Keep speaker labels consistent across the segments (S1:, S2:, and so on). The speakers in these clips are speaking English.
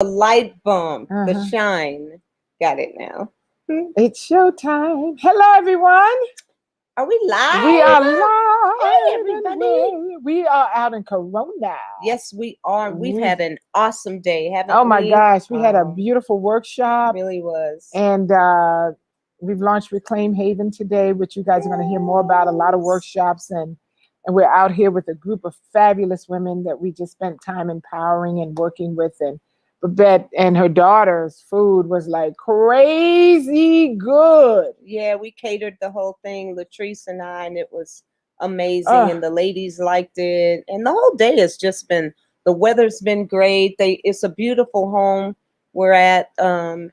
S1: The light bulb, the
S2: Uh-huh.
S1: shine. Got it now.
S2: It's showtime. Hello, everyone.
S1: Are we live?
S2: We are live.
S1: Hey, everybody.
S2: We are out in Corona.
S1: Yes, we are. We've
S2: We-
S1: had an awesome day, haven't
S2: oh
S1: we?
S2: my gosh, we had a beautiful workshop,
S1: really was.
S2: and we've launched Reclaim Haven today, which you guys are going to hear more about. A lot of workshops, and we're out here with a group of fabulous women that we just spent time empowering and working with. And Babette and her daughter's food was like crazy good.
S1: Yeah, we catered the whole thing, Latrice and I, and it was amazing.
S2: Ugh.
S1: And the ladies liked it. And the whole day has just been, the weather's been great. It's a beautiful home we're at, and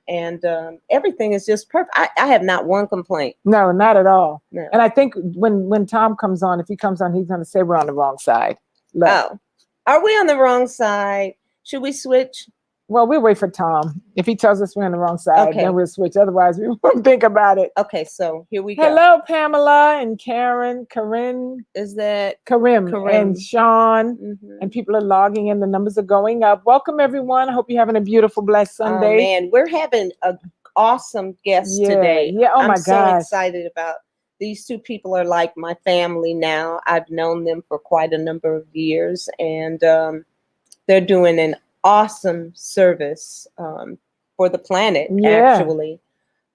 S1: everything is just perfect. I have not one complaint.
S2: No, not at all.
S1: No.
S2: And I think when Tom comes on, if he comes on, he's going to say we're on the wrong side. Look.
S1: Oh, are we on the wrong side? Should we switch?
S2: Well, we'll wait for Tom. If he tells us we're on the wrong side,
S1: Okay.
S2: then we'll switch. Otherwise, we won't think about it.
S1: Okay, so here we go.
S2: Hello, Pamela and Karen, Corinne.
S1: Is that
S2: Karim and Sean,
S1: Mhm.
S2: and people are logging in. The numbers are going up. Welcome, everyone. I hope you're having a beautiful, blessed Sunday.
S1: Oh, man, we're having an awesome guest today.
S2: Yeah. Oh,
S1: I'm
S2: my
S1: so
S2: gosh.
S1: excited about these two people. Are like my family now. I've known them for quite a number of years, and they're doing an awesome service for the planet, actually.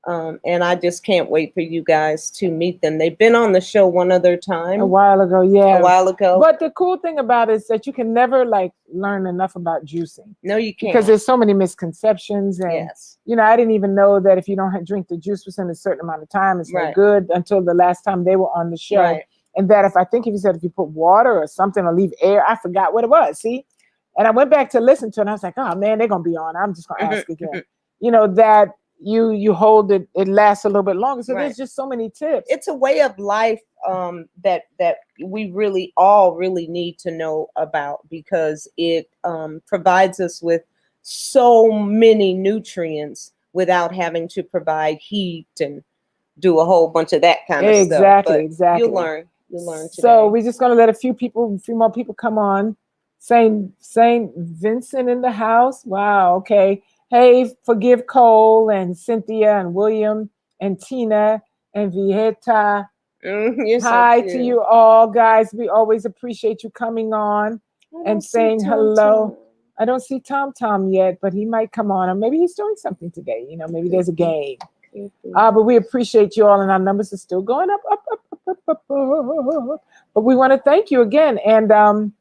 S1: And I just can't wait for you guys to meet them. They've been on the show one other time.
S2: A while ago.
S1: But
S2: the cool thing about it is that you can never learn enough about juicing.
S1: No, you can't.
S2: Because there's so many misconceptions. And,
S1: yes.
S2: I didn't even know that if you don't drink the juice within a certain amount of time, it's no good until the last time they were on the show.
S1: Right.
S2: And that if you said if you put water or something or leave air, I forgot what it was. See? And I went back to listen to it and I was like, oh man, they're going to be on. I'm just going to ask again. That you hold it, it lasts a little bit longer. So there's just so many tips.
S1: It's a way of life that we really all need to know about, because it provides us with so many nutrients without having to provide heat and do a whole bunch of that kind of stuff. But
S2: Exactly.
S1: You'll learn today.
S2: So we're just going to let a few more people come on. Saint Vincent in the house. Wow. Okay. Hey, forgive Cole and Cynthia and William and Tina and Vieta. Hi to you all, guys. We always appreciate you coming on and saying hello. I don't see Tom yet, but he might come on, or maybe he's doing something today. Maybe there's a game. But we appreciate you all, and our numbers are still going up. But we want to thank you again. And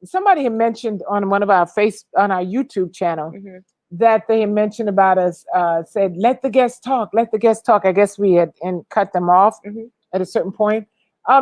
S2: somebody had mentioned on one of our on our YouTube channel that they had mentioned about us, said, let the guests talk. I guess we had cut them off at a certain point.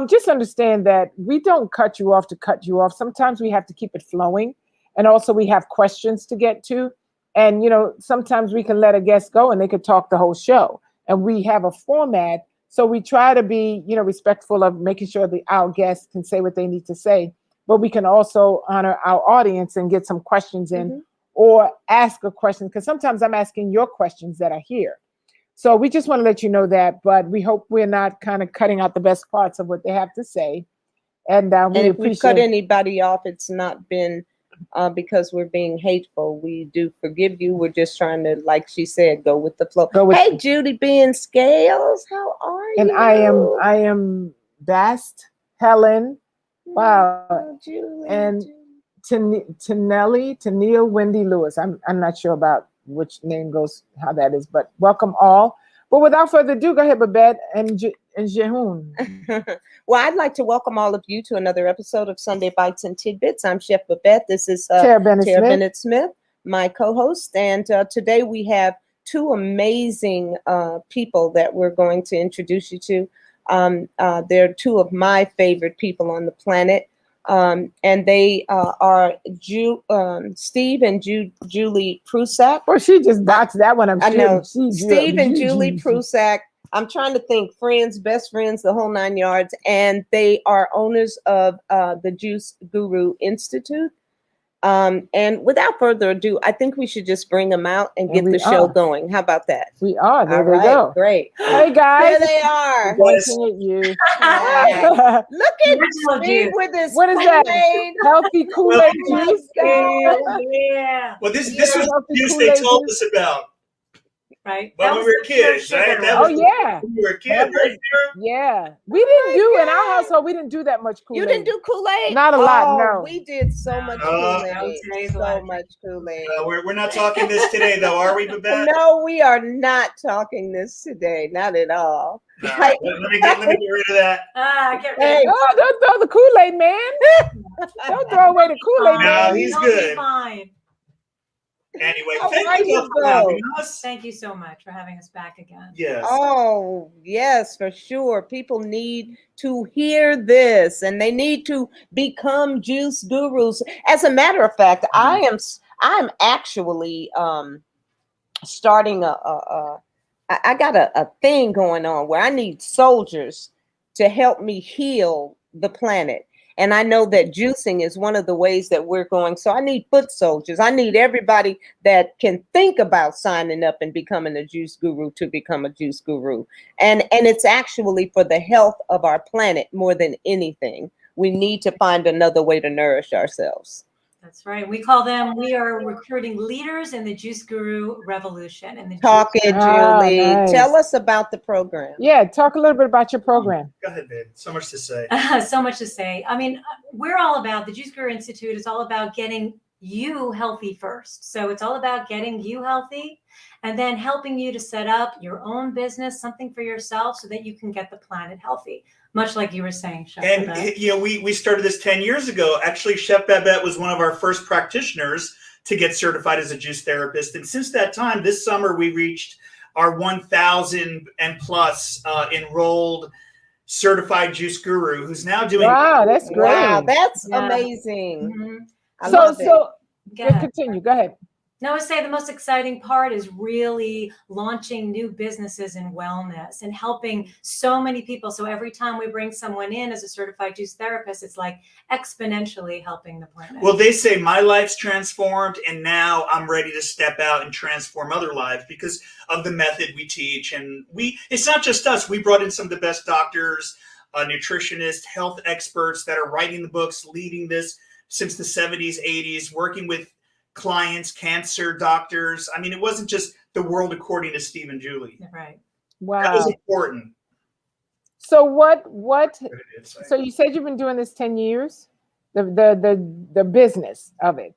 S2: Just understand that we don't cut you off to cut you off. Sometimes we have to keep it flowing. And also we have questions to get to. And, sometimes we can let a guest go and they could talk the whole show. And we have a format. So we try to be, respectful of making sure that our guests can say what they need to say. But we can also honor our audience and get some questions in or ask a question. Because sometimes I'm asking your questions that are here. So we just want to let you know that. But we hope we're not kind of cutting out the best parts of what they have to say. And
S1: if we cut anybody off, it's not been because we're being hateful. We do forgive you. We're just trying to, like she said, go with the flow. Hey, Judy B. Scales, how are you?
S2: And I am Bast, Helen, wow,
S1: Julie,
S2: and Neil, Wendy Lewis. I'm not sure about which name goes, how that is, but welcome all. But without further ado, go ahead, Babette and Jehoon.
S1: Well, I'd like to welcome all of you to another episode of Sunday Bites and Tidbits. I'm Chef Babette. This is
S2: Terrah
S1: Bennett Smith, my co-host. And today we have two amazing people that we're going to introduce you to. They're two of my favorite people on the planet. And they are Steve and Julie Prussack.
S2: Well, she just botched that one.
S1: I know. Steve and Julie Prussack. I'm trying to think, friends, best friends, the whole 9 yards. And they are owners of the Juice Guru Institute. And without further ado, I think we should just bring them out and get the show going. How about that?
S2: We are. There
S1: All
S2: they
S1: right,
S2: go.
S1: Great.
S2: Hey, guys.
S1: There they are.
S2: Looking at you.
S1: Look at Steve with his
S2: What is that?
S1: Kool-Aid.
S2: Healthy Kool-Aid juice?
S3: Yeah.
S4: Well, this was the juice they told us about.
S3: Right.
S4: When we were kids, right?
S2: Oh, yeah.
S4: When we were kids, right?
S2: Yeah. We didn't do, in our household, we didn't do that much Kool-Aid.
S1: You didn't do Kool-Aid?
S2: Not a lot, no.
S1: We did so much Kool-Aid. So much Kool-Aid.
S4: We're not talking this today, though, are we, Babette?
S1: No, we are not talking this today. Not at all.
S4: No, let me get rid of that.
S3: Get rid of
S2: Oh, don't throw the Kool-Aid, man. Don't throw away the Kool-Aid, man.
S4: No, he's good.
S3: Fine.
S4: Anyway,
S1: thank you
S4: for having us.
S3: Thank you so much for having us back again.
S4: Yes.
S1: Oh, yes, for sure. People need to hear this, and they need to become juice gurus. As a matter of fact, I'm actually starting I got a thing going on where I need soldiers to help me heal the planet. And I know that juicing is one of the ways that we're going. So I need foot soldiers. I need everybody that can think about signing up and becoming a juice guru to become a juice guru. And it's actually for the health of our planet more than anything. We need to find another way to nourish ourselves.
S3: That's right. We are recruiting leaders in the Juice Guru Revolution. And
S1: Talk it, Julie.
S2: Nice.
S1: Tell us about the program.
S2: Yeah, talk a little bit about your program.
S4: Go ahead, babe. So much to say.
S3: So much to say. I mean, we're all about, the Juice Guru Institute is all about getting you healthy first. So it's all about getting you healthy and then helping you to set up your own business, something for yourself so that you can get the planet healthy. Much like you were saying, Chef Babette.
S4: And, we started this 10 years ago. Actually, Chef Babette was one of our first practitioners to get certified as a juice therapist. And since that time, this summer, we reached our 1,000 and plus enrolled certified juice guru who's now doing.
S2: Wow, that's great.
S1: Wow, that's amazing.
S3: Mm-hmm.
S1: I love it.
S2: Continue. Go ahead.
S3: Now, I would say the most exciting part is really launching new businesses in wellness and helping so many people. So every time we bring someone in as a certified juice therapist, it's like exponentially helping the planet.
S4: Well, they say my life's transformed and now I'm ready to step out and transform other lives because of the method we teach. And it's not just us. We brought in some of the best doctors, nutritionists, health experts that are writing the books, leading this since the 70s, 80s, working with clients, cancer doctors. I mean, it wasn't just the world according to Steve and Julie.
S3: Right.
S2: Wow.
S4: That was important.
S2: So so you said you've been doing this 10 years, the business of it.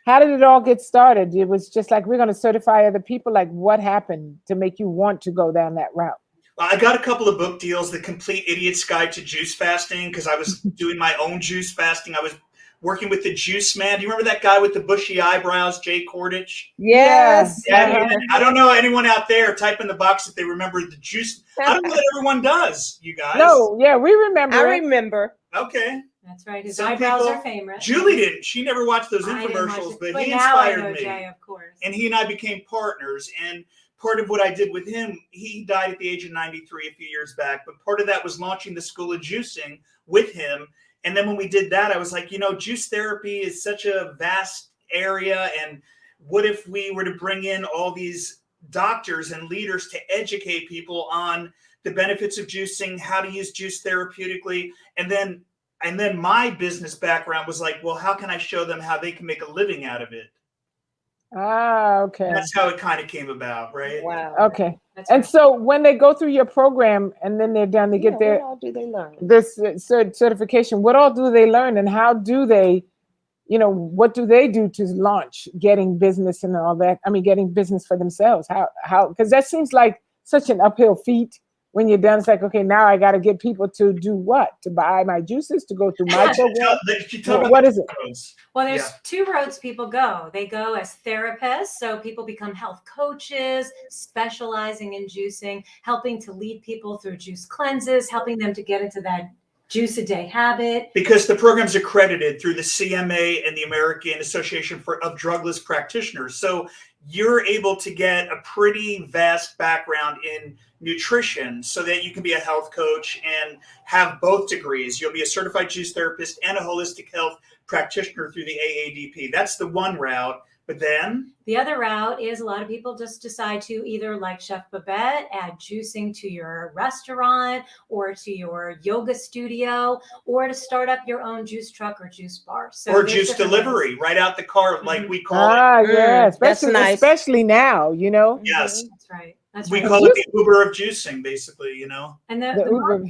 S2: How did it all get started? It was just like, we're going to certify other people. Like, what happened to make you want to go down that route?
S4: I got a couple of book deals, The Complete Idiot's Guide to Juice Fasting, because I was doing my own juice fasting. I was working with the juice man. Do you remember that guy with the bushy eyebrows, Jay Kordich?
S1: Yes.
S4: Yeah, I don't know anyone out there. Type in the box if they remember the juice. I don't know that everyone does, you guys.
S2: No, yeah, we remember.
S1: I remember.
S4: Okay.
S3: That's right. His
S4: Some
S3: eyebrows
S4: people-
S3: are famous.
S4: Julie didn't. She never watched those
S3: I didn't watch
S4: infomercials,
S3: it,
S4: but he
S3: now I
S4: inspired
S3: know
S4: me.
S3: Jay, of course.
S4: And he and I became partners. And part of what I did with him, he died at the age of 93 a few years back. But part of that was launching the School of Juicing with him. And then when we did that, I was like, juice therapy is such a vast area. And what if we were to bring in all these doctors and leaders to educate people on the benefits of juicing, how to use juice therapeutically? And then my business background was like, well, how can I show them how they can make a living out of it?
S2: Ah, okay.
S4: That's how it kind of came about, right?
S1: Wow.
S2: Okay.
S3: That's
S2: And
S3: right.
S2: so when they go through your program and then they're done, they get
S1: What all do they learn?
S2: this certification, what all do they learn and how do they, what do they do to launch getting business and all that? I mean, getting business for themselves. How, because that seems like such an uphill feat. When you're done, it's like, okay, now I got to get people to do what? To buy my juices, to go through my program? What is it?
S3: Well, there's two roads people go. They go as therapists. So people become health coaches, specializing in juicing, helping to lead people through juice cleanses, helping them to get into that juice a day habit.
S4: Because the program's accredited through the CMA and the American Association of Drugless Practitioners. So you're able to get a pretty vast background in nutrition so that you can be a health coach and have both degrees. You'll be a certified juice therapist and a holistic health practitioner through the AADP. That's the one route. But then
S3: the other route is a lot of people just decide to either, like Chef Babette, add juicing to your restaurant or to your yoga studio, or to start up your own juice truck or juice bar. So
S4: or juice delivery right out the car, like we call it.
S2: Yeah,
S1: that's
S2: especially
S1: nice.
S2: especially now, you know.
S4: Yes,
S3: that's right. That's
S4: we
S3: right.
S4: call it the Uber of juicing, basically. You know.
S3: And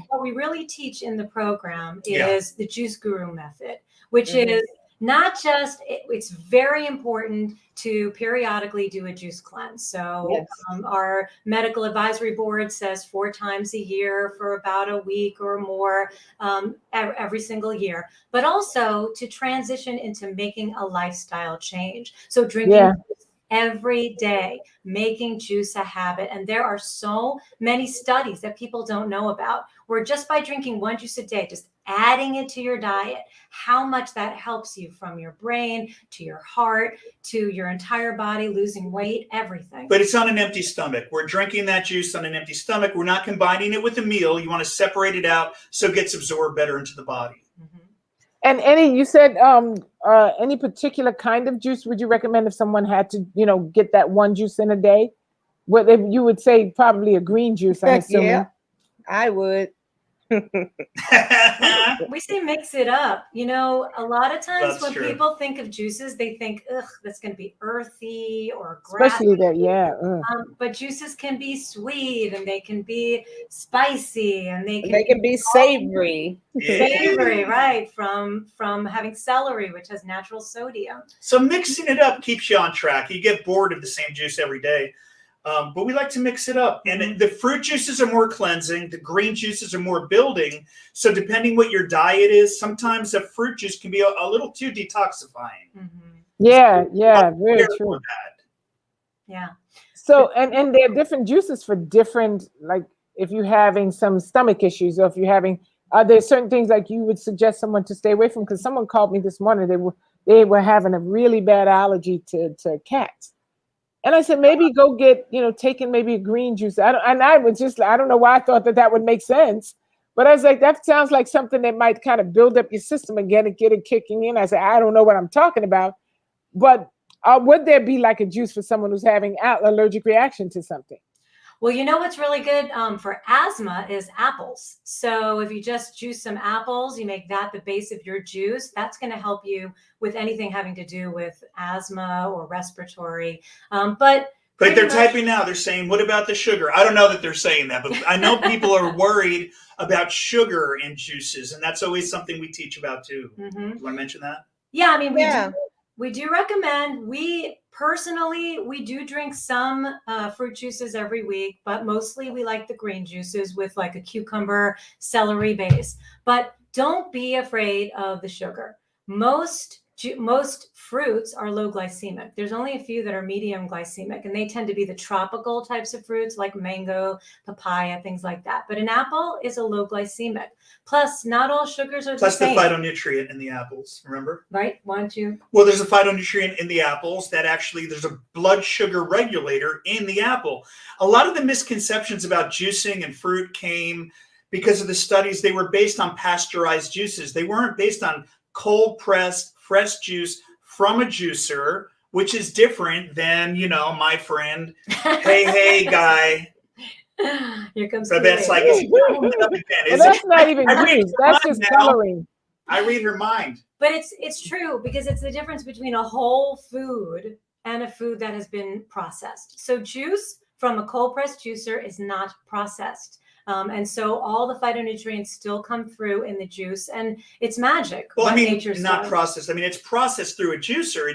S3: what we really teach in the program is the Juice Guru method, which is not just, it's very important to periodically do a juice cleanse. So our medical advisory board says 4 times a year for about a week or more, every single year, but also to transition into making a lifestyle change. So drinking every day, making juice a habit. And there are so many studies that people don't know about, where just by drinking 1 juice a day, just adding it to your diet, how much that helps you, from your brain to your heart to your entire body, losing weight, everything.
S4: But it's on an empty stomach. We're drinking that juice on an empty stomach. We're not combining it with a meal. You want to separate it out so it gets absorbed better into the body.
S2: And you said any particular kind of juice would you recommend if someone had to, you know, get that 1 juice in a day? What you would say? Probably a green juice, I'm assuming.
S1: Yeah, I would.
S3: We say mix it up. You know, a lot of times
S4: That's
S3: when
S4: true.
S3: people think of juices, they think, ugh, that's going to be earthy or grassy.
S2: Especially that,
S3: but juices can be sweet, and they can be spicy, and they
S1: can be savory.
S3: Savory, right? From having celery, which has natural sodium.
S4: So mixing it up keeps you on track. You get bored of the same juice every day. But we like to mix it up. And the fruit juices are more cleansing. The green juices are more building. So depending what your diet is, sometimes a fruit juice can be a little too detoxifying.
S2: Yeah, very true.
S3: Yeah.
S2: So, and there are different juices for different, like if you're having some stomach issues, or if you're having, are there certain things like you would suggest someone to stay away from? Because someone called me this morning, they were having a really bad allergy to cats. And I said, maybe go get, you know, taking maybe a green juice. I don't know why I thought that would make sense. But I was like, that sounds like something that might kind of build up your system and get it kicking in. I said, I don't know what I'm talking about. But would there be like a juice for someone who's having allergic reaction to something?
S3: Well, you know what's really good for asthma is apples. So if you just juice some apples, you make that the base of your juice, that's going to help you with anything having to do with asthma or respiratory. But
S4: they're typing now. They're saying, what about the sugar? I don't know that they're saying that, but I know people are worried about sugar in juices. And that's always something we teach about too. Do you want to mention that?
S3: Yeah, I mean, we do recommend, we do drink some fruit juices every week, but mostly we like the green juices with like a cucumber, celery base. But don't be afraid of the sugar. Most fruits are low glycemic. There's only a few that are medium glycemic, and they tend to be the tropical types of fruits like mango, papaya, things like that. But an apple is a low glycemic. Plus, not all sugars are the same.
S4: Plus the phytonutrient in the apples, remember?
S3: Right? Why don't you?
S4: Well, there's a phytonutrient in the apples that actually, there's a blood sugar regulator in the apple. A lot of the misconceptions about juicing and fruit came because of the studies. They were based on pasteurized juices. They weren't based on cold-pressed, fresh juice from a juicer, which is different than, you know, my friend, hey guy.
S3: Here comes
S4: Babette's like,
S2: that's not even juice. That's just coloring.
S4: I read her mind.
S3: But it's true, because it's the difference between a whole food and a food that has been processed. So juice from a cold pressed juicer is not processed. And so all the phytonutrients still come through in the juice, and it's magic.
S4: Well, I mean, not processed. I mean, it's processed through a juicer.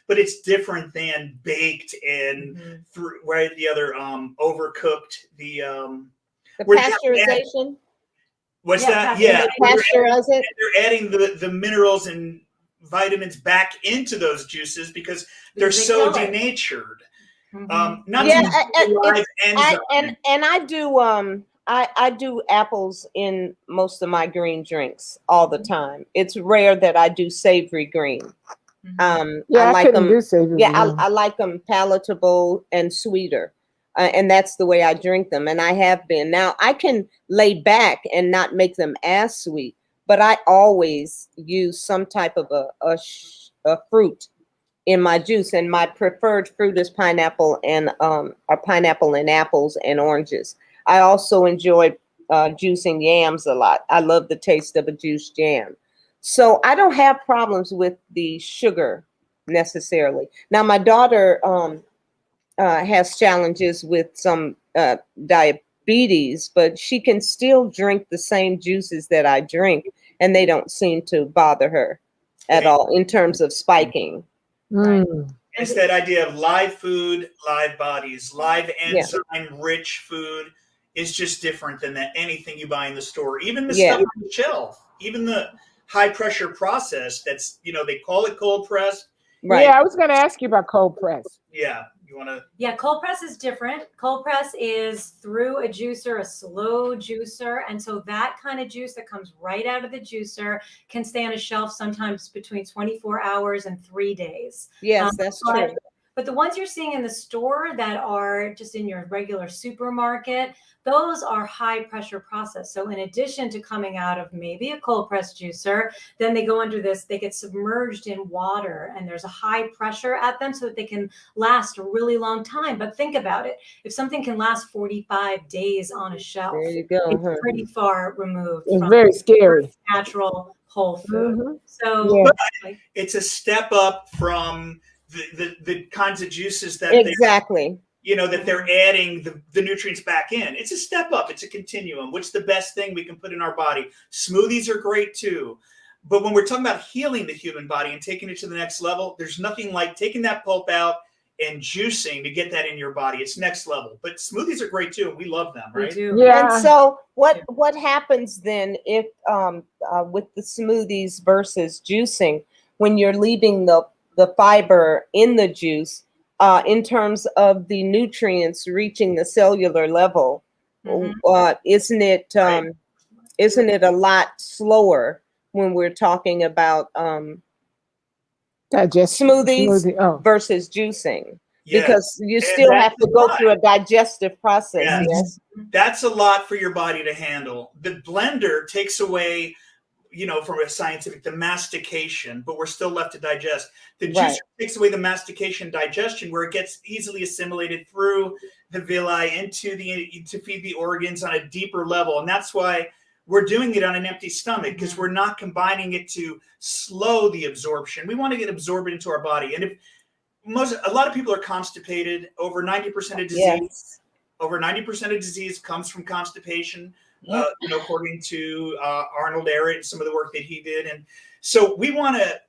S4: But it's different than baked and through the other overcooked. The
S1: pasteurization.
S4: What's that? Yeah,
S1: they're
S4: adding the minerals and vitamins back into those juices because they're so denatured.
S1: I do apples in most of my green drinks all the time. It's rare that I do savory green. I like them. I like them palatable and sweeter, and that's the way I drink them. And I have been. Now I can lay back and not make them as sweet, but I always use some type of a fruit in my juice, and my preferred fruit is pineapple and pineapple and apples and oranges. I also enjoy juicing yams a lot. I love the taste of a juiced yam. So I don't have problems with the sugar necessarily. Now my daughter has challenges with some diabetes, but she can still drink the same juices that I drink, and they don't seem to bother her at all in terms of spiking.
S4: It's that idea of live food, live bodies, live enzyme-rich food is just different than anything you buy in the store. Even the stuff on the shelf, even the high-pressure process that's, they call it cold press.
S2: Right. Yeah, I was going to ask you about cold press.
S4: Yeah. You want to?
S3: Yeah, cold press is different. Cold press is through a juicer, a slow juicer. And so that kind of juice that comes right out of the juicer can stay on a shelf sometimes between 24 hours and 3 days.
S1: Yes, that's true.
S3: But the ones you're seeing in the store that are just in your regular supermarket, those are high pressure process. So in addition to coming out of maybe a cold press juicer, then they go under this, they get submerged in water, and there's a high pressure at them so that they can last a really long time. But think about it. If something can last 45 days on a shelf,
S1: there you go.
S3: It's pretty far removed
S2: it's
S3: from
S2: very scary.
S3: Natural whole food.
S2: Mm-hmm.
S3: So
S4: it's a step up from the kinds of juices that
S1: exactly
S4: that they're adding the nutrients back in. It's a step up. It's a continuum. What's the best thing we can put in our body? Smoothies are great too. But when we're talking about healing the human body and taking it to the next level, there's nothing like taking that pulp out and juicing to get that in your body. It's next level. But smoothies are great too. We love them, right?
S3: We do.
S1: Yeah. And so what happens then if with the smoothies versus juicing, when you're leaving the fiber in the juice, in terms of the nutrients reaching the cellular level, isn't it a lot slower when we're talking about smoothies versus juicing? Yes. Because you still have to go through a digestive process. Yes.
S4: That's a lot for your body to handle. The blender takes away, from a scientific, the mastication, but we're still left to digest. The juicer takes away the mastication, digestion, where it gets easily assimilated through the villi to feed the organs on a deeper level. And that's why we're doing it on an empty stomach, because we're not combining it to slow the absorption. We want to get absorbed into our body. And a lot of people are constipated. Over 90% of disease, over 90% of disease comes from constipation. According to Arnold Ehret and some of the work that he did. And so we want to,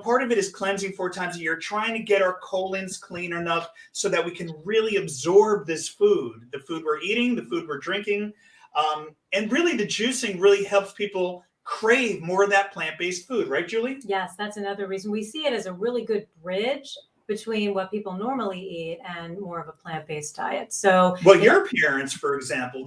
S4: part of it is cleansing 4 times a year, trying to get our colons clean enough so that we can really absorb this food, the food we're eating, the food we're drinking. And really the juicing really helps people crave more of that plant-based food. Right, Julie?
S3: Yes, that's another reason. We see it as a really good bridge between what people normally eat and more of a plant-based diet. So,
S4: your parents, for example,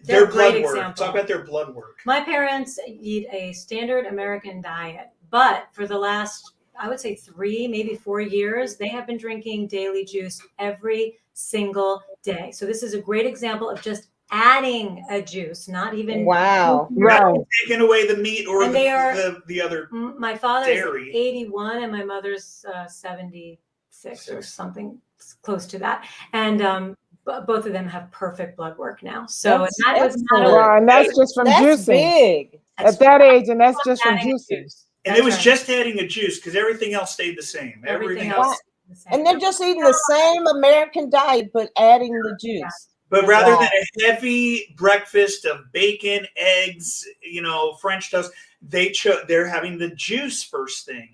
S4: their blood work. Talk about their blood work.
S3: My parents eat a standard American diet, but for the last, I would say 3, maybe 4 years, they have been drinking daily juice every single day. So this is a great example of just adding a juice, not even
S4: taking away the meat or the other.
S3: My father
S4: dairy.
S3: is 81 and my mother's 76 or something close to that, and both of them have perfect blood work now. So
S2: and that's just from juicing. Big. At that age, and that's just from juicing.
S4: And it was just adding a juice because everything else stayed the same. Everything else.
S1: And they're just eating the same American diet, but adding the juice.
S4: But rather than a heavy breakfast of bacon, eggs, French toast, they're having the juice first thing.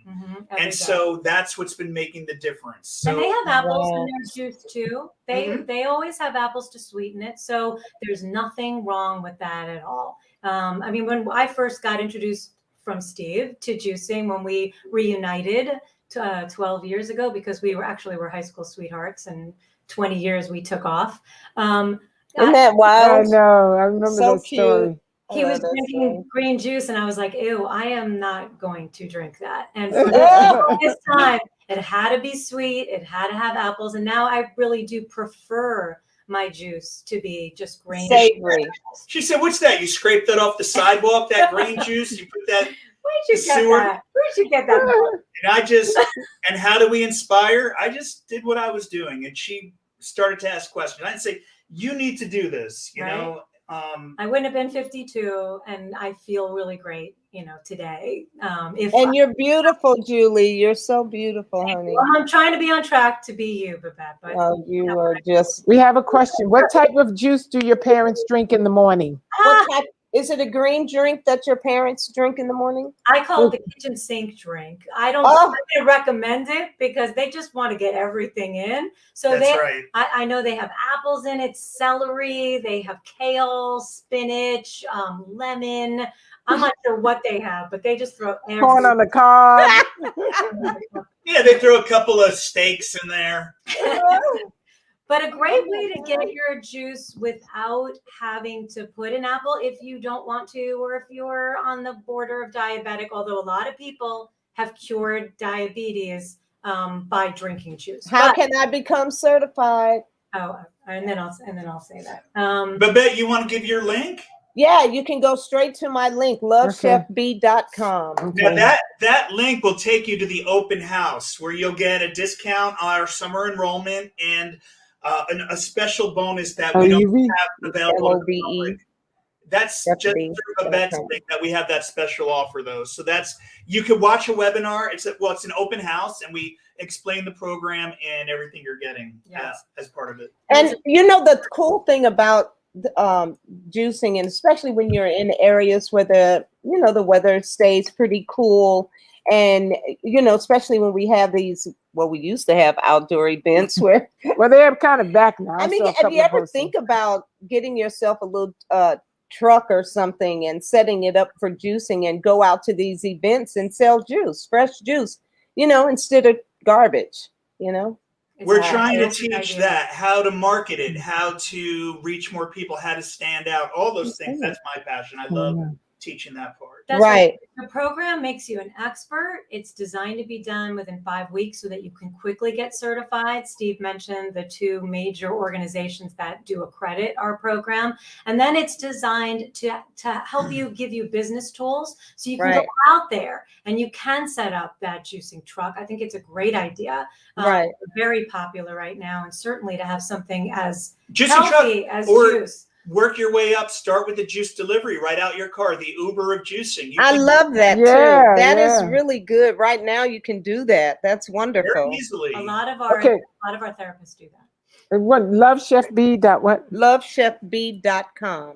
S4: And so that's what's been making the difference. So,
S3: and they have apples in their juice too. They always have apples to sweeten it. So there's nothing wrong with that at all. I mean, when I first got introduced from Steve to juicing, when we reunited 12 years ago, because we were high school sweethearts, and 20 years we took off.
S1: Isn't that wild?
S2: I know. I remember that story.
S3: He was drinking green juice, and I was like, ew, I am not going to drink that. And for this time, it had to be sweet. It had to have apples. And now I really do prefer my juice to be just grain.
S1: Savory.
S4: She said, "What's that? You scraped that off the sidewalk? That green juice? You put that?"
S3: Where'd you get
S4: sewer.
S3: that? Where'd you get that?
S4: And how do we inspire? I just did what I was doing, and she started to ask questions. I didn't say, "You need to do this," you know.
S3: I wouldn't have been 52, and I feel really great, today.
S1: And you're beautiful, Julie. You're so beautiful, honey.
S3: Well, I'm trying to be on track to be you, Babette. But
S1: Oh, you are just.
S2: We have a question. What type of juice do your parents drink in the morning?
S1: What type? Is it a green drink that your parents drink in the morning?
S3: I call it the kitchen sink drink. I don't recommend it because they just want to get everything in. So I know they have apples in it, celery, they have kale, spinach, lemon. I'm not sure what they have, but they just throw
S2: corn on the cob.
S4: Yeah, they throw a couple of steaks in there.
S3: But a great way to get your juice without having to put an apple if you don't want to, or if you're on the border of diabetic, although a lot of people have cured diabetes by drinking juice.
S1: How can I become certified?
S3: Oh, and then I'll say that.
S4: Babette, you want to give your link?
S1: Yeah, you can go straight to my link, lovechefb.com.
S2: Okay.
S4: Now that link will take you to the open house where you'll get a discount on our summer enrollment and a special bonus that we don't have available.
S1: LOVE.
S4: That's just through Babette's thing that we have that special offer though. So you can watch a webinar. It's an open house, and we explain the program and everything you're getting as part of it.
S1: And the cool thing about juicing, and especially when you're in areas where the weather stays pretty cool, and especially when we have these, we used to have outdoor events where
S2: they're kind of back now.
S1: I mean, have you ever think about getting yourself a little truck or something and setting it up for juicing and go out to these events and sell fresh juice, instead of garbage,
S4: We're trying to teach that, how to market it, how to reach more people, how to stand out, all those things. That's my passion. I love teaching that part.
S3: That's right. The program makes you an expert. It's designed to be done within 5 weeks so that you can quickly get certified. Steve mentioned the 2 major organizations that do accredit our program. And then it's designed to help you, give you business tools so you can go out there and you can set up that juicing truck. I think it's a great idea. Very popular right now, and certainly to have something as healthy as juice.
S4: Work your way up. Start with the juice delivery right out your car, the Uber of juicing.
S1: I love that too. That is really good. Right now you can do that. That's wonderful.
S4: Very easily.
S3: A lot of our therapists do that.
S2: What? Lovechefb.
S1: Lovechefb.com.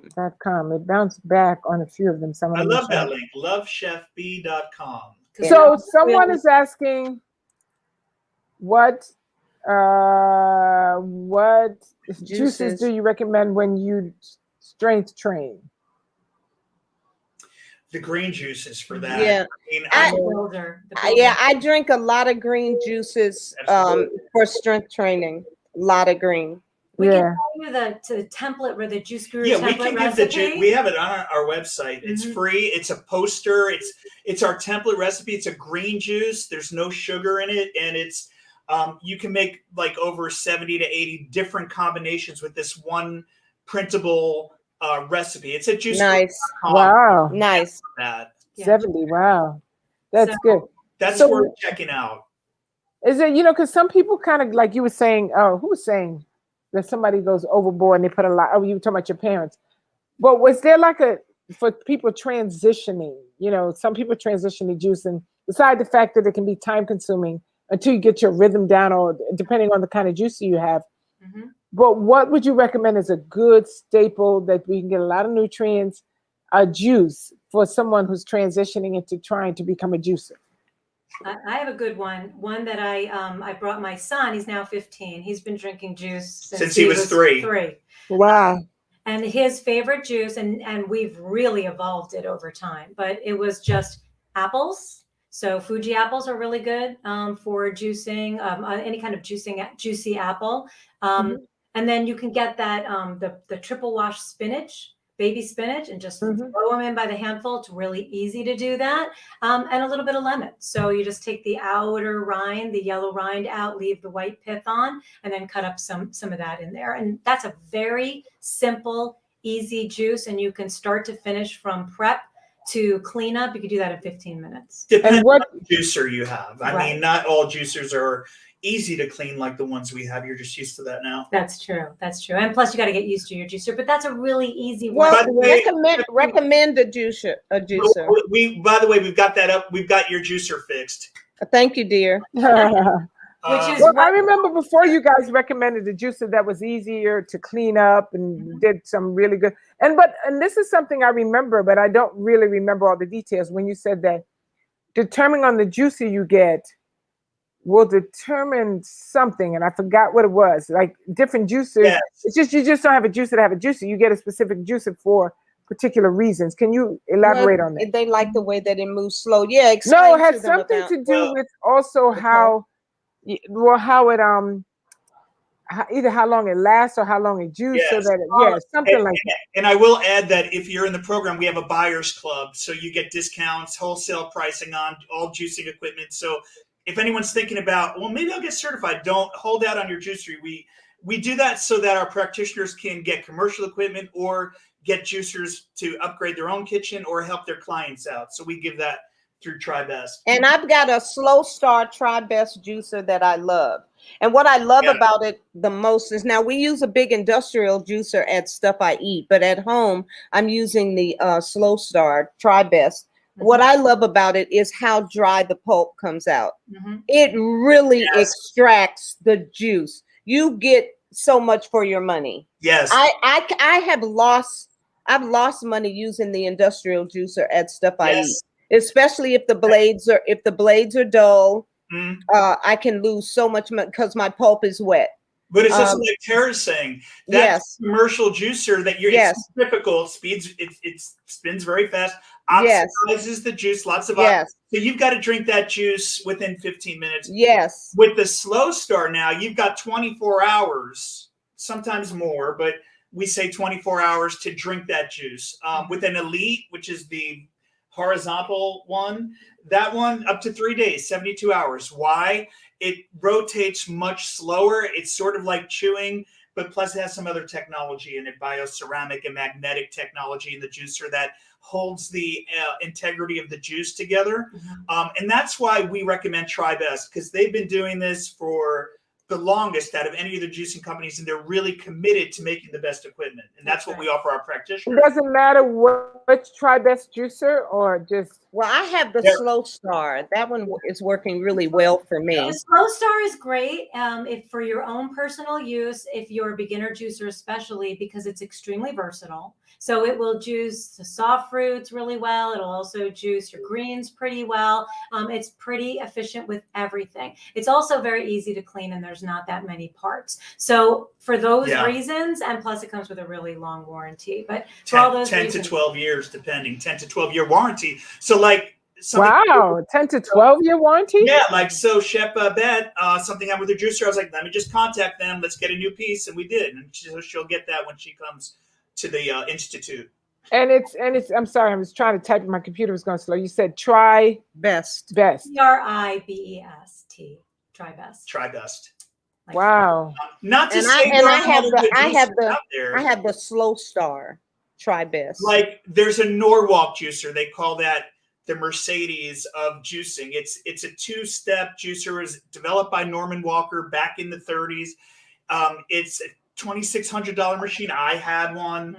S2: It bounced back on a few of them.
S4: I love that link. Lovechefb.com.
S2: So someone is asking what juices do you recommend when you strength train?
S4: The green juices for that.
S1: Yeah. I drink a lot of green juices for strength training. A lot of green.
S3: We can tell you the template where the Juice Guru template
S4: we can
S3: recipe.
S4: We have it on our website. It's free. It's a poster. It's our template recipe. It's a green juice. There's no sugar in it, and it's you can make like over 70 to 80 different combinations with this one printable recipe. It's a juice.
S1: Nice.
S2: Wow.
S1: Nice.
S2: 70. Wow. That's good.
S4: That's worth checking out.
S2: Is it, because some people kind of, like you were saying, who was saying that somebody goes overboard and they put a lot, you were talking about your parents. But was there for people transitioning, some people transition to juice, and beside the fact that it can be time consuming until you get your rhythm down, or depending on the kind of juice you have. But what would you recommend as a good staple that we can get a lot of nutrients, a juice for someone who's transitioning into trying to become a juicer?
S3: I have a good one that I brought my son. He's now 15. He's been drinking juice since he was 3.
S2: Wow.
S3: And his favorite juice, and we've really evolved it over time, but it was just apples. So Fuji apples are really good for juicing, any kind of juicy apple. And then you can get that the triple wash spinach, baby spinach and just
S2: Mhm.
S3: throw them in by the handful. It's really easy to do that. And a little bit of lemon. So you just take the outer rind, the yellow rind out, leave the white pith on, and then cut up some of that in there. And that's a very simple, easy juice. And you can start to finish from prep to clean up. You can do that in 15 minutes.
S4: Depends
S2: And what-
S4: on the juicer you have. I
S3: Right.
S4: mean, not all juicers are easy to clean like the ones we have. You're just used to that now.
S3: That's true. That's true. And plus, you got to get used to your juicer. But that's a really easy
S1: Well,
S3: one.
S4: By the way-
S1: recommend a juicer.
S4: By the way, we've got that up. We've got your juicer fixed.
S1: Thank you, dear.
S3: Which is
S2: Well, I
S3: what-
S2: remember before you guys recommended a juicer that was easier to clean up and
S3: Mhm.
S2: did some really good. And this is something I remember, but I don't really remember all the details. When you said that determining on the juicer you get will determine something, and I forgot what it was. Like different juicers,
S4: Yes.
S2: it's just you just don't have a juicer to have a juicer. You get a specific juicer for particular reasons. Can you elaborate on that?
S1: They like the way that it moves slow. Yeah,
S2: No,
S1: explain
S2: it has
S1: to them
S2: something
S1: about-
S2: to do
S4: well,
S2: with also
S1: Okay.
S2: how it either how long it lasts or how long it juices, so
S4: Yes.
S2: that something like that.
S4: And I will add that if you're in the program, we have a buyer's club, so you get discounts, wholesale pricing on all juicing equipment. So if anyone's thinking about, well, maybe I'll get certified, don't hold out on your juicery. We do that so that our practitioners can get commercial equipment or get juicers to upgrade their own kitchen or help their clients out. So we give that through TriBest.
S1: And I've got a Slow Star TriBest juicer that I love. And what I love about it the most is now we use a big industrial juicer at Stuff I Eat, but at home I'm using the Slow Star TriBest. What I love about it is how dry the pulp comes out.
S3: Mhm.
S1: It really extracts the juice. You get so much for your money.
S4: Yes.
S1: I've lost money using the industrial juicer at Stuff I Eat, especially if the blades are dull.
S4: Mm.
S1: I can lose so much money because my pulp is wet.
S4: But it's just like Terrah's saying. That
S1: Yes.
S4: commercial juicer that you're it's typical speeds. It spins very fast. Oxidizes the juice. Lots of oxygen. So you've got to drink that juice within 15 minutes.
S1: Yes.
S4: With the Slow Star now, you've got 24 hours, sometimes more, but we say 24 hours to drink that juice. With an Elite, which is the horizontal one, that one up to 3 days, 72 hours. Why? It rotates much slower. It's sort of like chewing, but plus it has some other technology in it, bioceramic and magnetic technology in the juicer that holds the integrity of the juice together. And that's why we recommend TriBest, because they've been doing this for the longest out of any of the juicing companies, and they're really committed to making the best equipment. And that's what we offer our practitioners.
S2: It doesn't matter which TriBest juicer or just.
S1: Well, I have the Slow Star. That one is working really well for me.
S3: The Slow Star is great if for your own personal use, if you're a beginner juicer especially, because it's extremely versatile. So it will juice the soft fruits really well. It'll also juice your greens pretty well. It's pretty efficient with everything. It's also very easy to clean, and there's not that many parts. So for those reasons, and plus it comes with a really long warranty. But for all those
S4: 10
S3: reasons,
S4: to 12 years, depending, 10 to 12-year warranty. So like,
S2: 10 to 12-year warranty?
S4: Yeah, like so Chef Babette, something happened with her juicer. I was like, let me just contact them. Let's get a new piece. And we did. And she'll get that when she comes to the Institute.
S2: And it's I'm sorry, I was trying to type, my computer was going slow. You said TriBest.
S3: TriBest, TriBest.
S4: TriBest.
S3: Like,
S2: Wow.
S4: Not to
S1: And
S4: say
S1: I have the Slow Star TriBest.
S4: Like there's a Norwalk juicer. They call that the Mercedes of juicing. It's a two-step juicer. It was developed by Norman Walker back in the 30s. It's a $2,600 machine. I had one.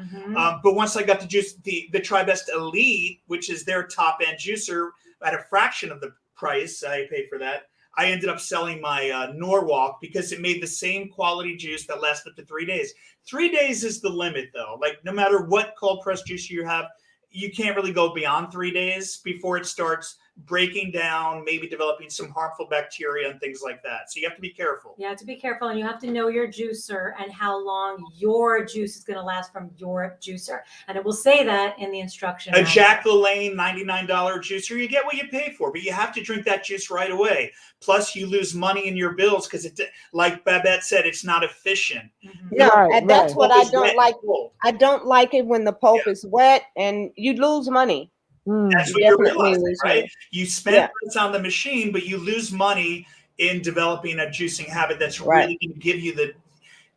S4: But once I got to juice the TriBest Elite, which is their top-end juicer, at a fraction of the price I paid for that, I ended up selling my Norwalk because it made the same quality juice that lasted up to 3 days. 3 days is the limit, though. Like, no matter what cold press juicer you have, you can't really go beyond 3 days before it starts breaking down, maybe developing some harmful bacteria and things like that. So you have to be careful.
S3: You have to be careful, and you have to know your juicer and how long your juice is going to last from your juicer. And it will say that in the instruction.
S4: A Jack LaLanne $99 juicer, you get what you pay for, but you have to drink that juice right away. Plus, you lose money in your bills because, like Babette said, it's not efficient.
S1: No, and that's what I don't like. I don't like it when the pulp is wet and you lose money.
S4: That's what you're realizing, right? You spend less on the machine, but you lose money in developing a juicing habit that's really going to give you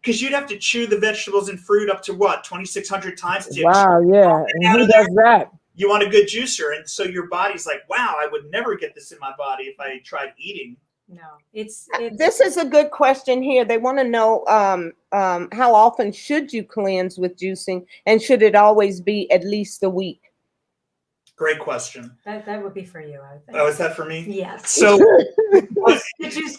S4: because you'd have to chew the vegetables and fruit up to what, 2,600 times.
S2: Wow, yeah. And who does that?
S4: You want a good juicer. And so your body's like, wow, I would never get this in my body if I tried eating.
S3: No, it's
S1: this is a good question here. They want to know how often should you cleanse with juicing, and should it always be at least a week?
S4: Great question.
S3: That would be for you, I think.
S4: Oh, is that for me?
S3: Yes.
S4: So
S3: the
S4: Juice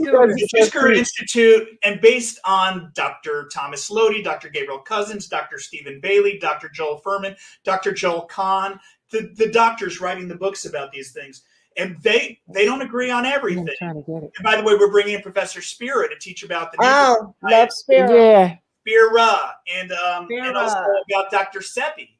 S4: Guru Institute, and based on Dr. Thomas Lodi, Dr. Gabriel Cousins, Dr. Stephen Bailey, Dr. Joel Furman, Dr. Joel Kahn, the doctors writing the books about these things. And they don't agree on everything. And by the way, we're bringing in Professor Spira to teach about the
S1: love Spira.
S2: Yeah.
S4: Spira, and also about Dr. Sabi.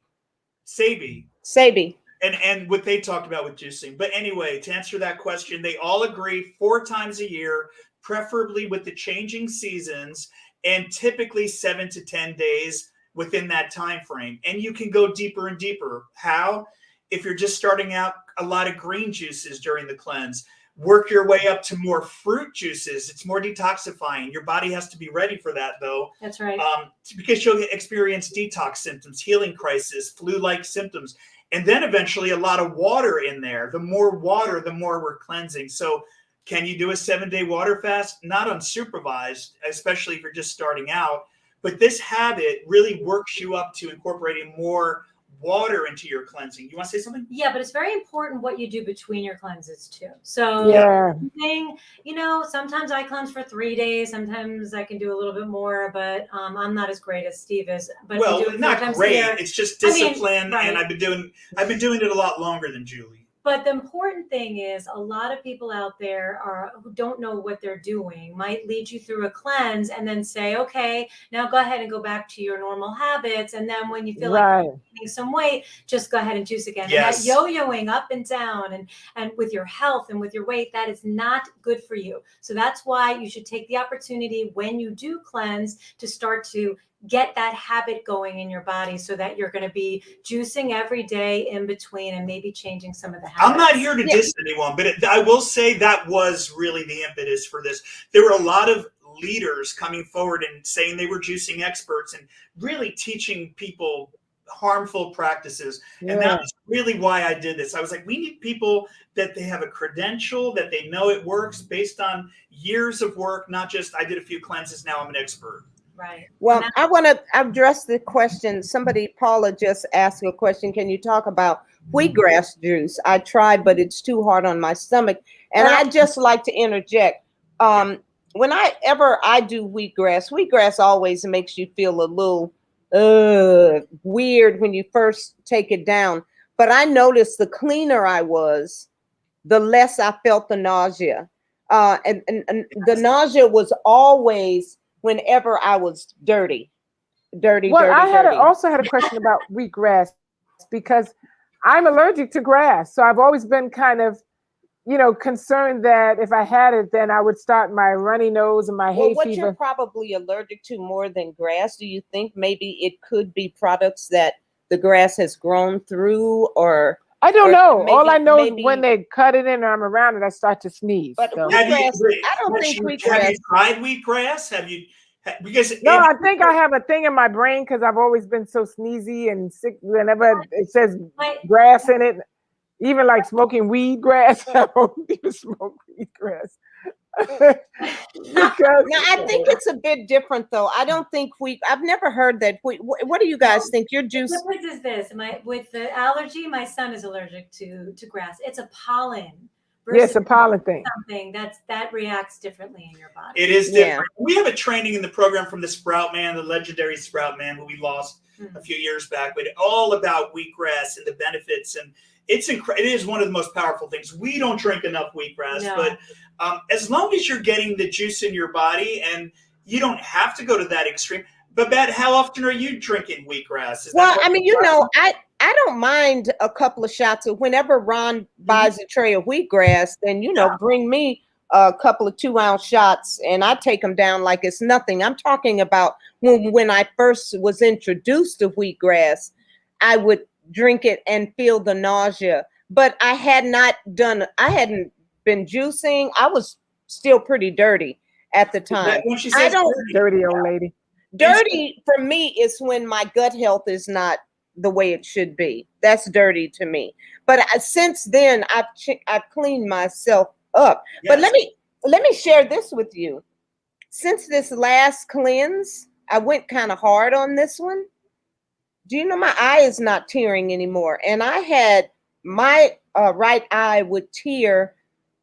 S4: And what they talked about with juicing. But anyway, to answer that question, they all agree 4 times a year, preferably with the changing seasons, and typically 7 to 10 days within that time frame. And you can go deeper and deeper. How? If you're just starting out, a lot of green juices during the cleanse. Work your way up to more fruit juices. It's more detoxifying. Your body has to be ready for that, though.
S3: That's right.
S4: Because you'll experience detox symptoms, healing crisis, flu-like symptoms. And then eventually a lot of water in there. The more water, the more we're cleansing. So can you do a 7-day water fast? Not unsupervised, especially if you're just starting out. But this habit really works you up to incorporating more water into your cleansing. You want to say something?
S3: Yeah, but it's very important what you do between your cleanses too. So sometimes I cleanse for 3 days. Sometimes I can do a little bit more, but I'm not as great as Steve is. But
S4: not great. It's just discipline, and I've been doing it a lot longer than Julie.
S3: But the important thing is, a lot of people out there who don't know what they're doing might lead you through a cleanse and then say, okay, now go ahead and go back to your normal habits. And then when you feel like you're gaining some weight, just go ahead and juice again.
S4: Yes.
S3: And that yo-yoing up and down and with your health and with your weight, that is not good for you. So that's why you should take the opportunity when you do cleanse to start to get that habit going in your body, so that you're going to be juicing every day in between and maybe changing some of the habits.
S4: I'm not here to diss anyone, but I will say that was really the impetus for this. There were a lot of leaders coming forward and saying they were juicing experts and really teaching people harmful practices. And that's really why I did this. I was like, we need people that they have a credential, that they know it works based on years of work, not just I did a few cleanses, now I'm an expert.
S3: Right.
S1: Well, I want to address the question. Paula just asked a question. Can you talk about wheatgrass juice? I tried, but it's too hard on my stomach. And I'd just like to interject. Whenever I do wheatgrass always makes you feel a little weird when you first take it down. But I noticed the cleaner I was, the less I felt the nausea. And the nausea was always whenever I was dirty.
S2: I also had a question about wheatgrass, because I'm allergic to grass. So I've always been kind of, concerned that if I had it, then I would start my runny nose and my hay
S1: what
S2: fever.
S1: You're probably allergic to more than grass. Do you think maybe it could be products that the grass has grown through, or?
S2: I don't know. All I know is when they cut it in and I'm around it, I start to sneeze.
S1: But
S2: so.
S1: Have you
S4: tried wheatgrass? I
S2: think I have a thing in my brain because I've always been so sneezy and sick. Whenever it says grass in it, even like smoking weed grass, I don't even smoke weed grass.
S1: Now, I think it's a bit different, though. I don't think I've never heard that. What do you guys think? Your juice.
S3: The difference is this: with the allergy, my son is allergic to grass. It's a pollen.
S2: Yes, a pollen thing.
S3: Something that reacts differently in your body.
S4: It is different. Yeah. We have a training in the program from the Sprout Man, the legendary Sprout Man, who we lost a few years back, but all about wheatgrass and the benefits. And it is one of the most powerful things. We don't drink enough wheatgrass, but as long as you're getting the juice in your body, and you don't have to go to that extreme. Babette, how often are you drinking wheatgrass?
S1: Well, I mean, I don't mind a couple of shots of whenever Ron buys a tray of wheatgrass, then, bring me a couple of 2-ounce shots and I take them down like it's nothing. I'm talking about when I first was introduced to wheatgrass, I would drink it and feel the nausea, but I hadn't been juicing. I was still pretty dirty at the time.
S4: When she says
S2: dirty old lady.
S1: Dirty for me is when my gut health is not the way it should be. That's dirty to me. But since then, I've cleaned myself up. Yes. But let me share this with you. Since this last cleanse, I went kind of hard on this one. Do you know my eye is not tearing anymore? And I had my right eye would tear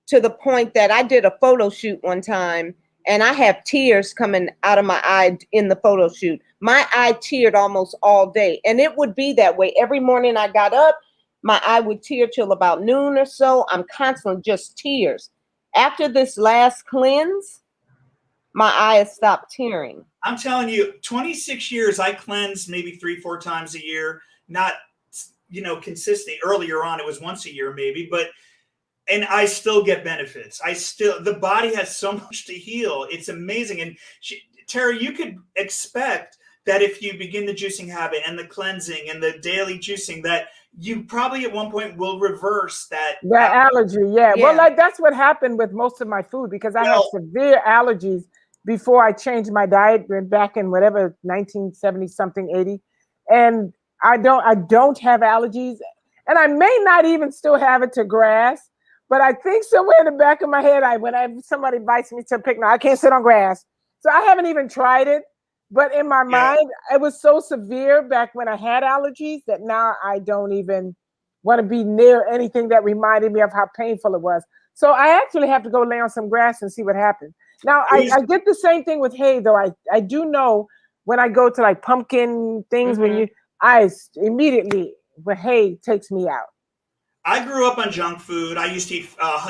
S1: to the point that I did a photo shoot one time. And I have tears coming out of my eye in the photo shoot. My eye teared almost all day. And it would be that way. Every morning I got up, my eye would tear till about noon or so. I'm constantly just tears. After this last cleanse, my eye has stopped tearing.
S4: I'm telling you, 26 years, I cleansed maybe 3-4 times a year. Not, consistent. Earlier on, it was once a year maybe, and I still get benefits. The body has so much to heal. It's amazing. And Terrah, you could expect that if you begin the juicing habit and the cleansing and the daily juicing, that you probably at one point will reverse that
S2: allergy. Yeah. Well, that's what happened with most of my food, because I had severe allergies before I changed my diet back in whatever 1970 something 80, and I don't have allergies, and I may not even still have it to grass. But I think somewhere in the back of my head, when somebody invites me to a picnic, I can't sit on grass. So I haven't even tried it. But in my mind, it was so severe back when I had allergies that now I don't even want to be near anything that reminded me of how painful it was. So I actually have to go lay on some grass and see what happens. Now, I get the same thing with hay, though. I do know when I go to like pumpkin things, I immediately, when hay takes me out.
S4: I grew up on junk food. I used to eat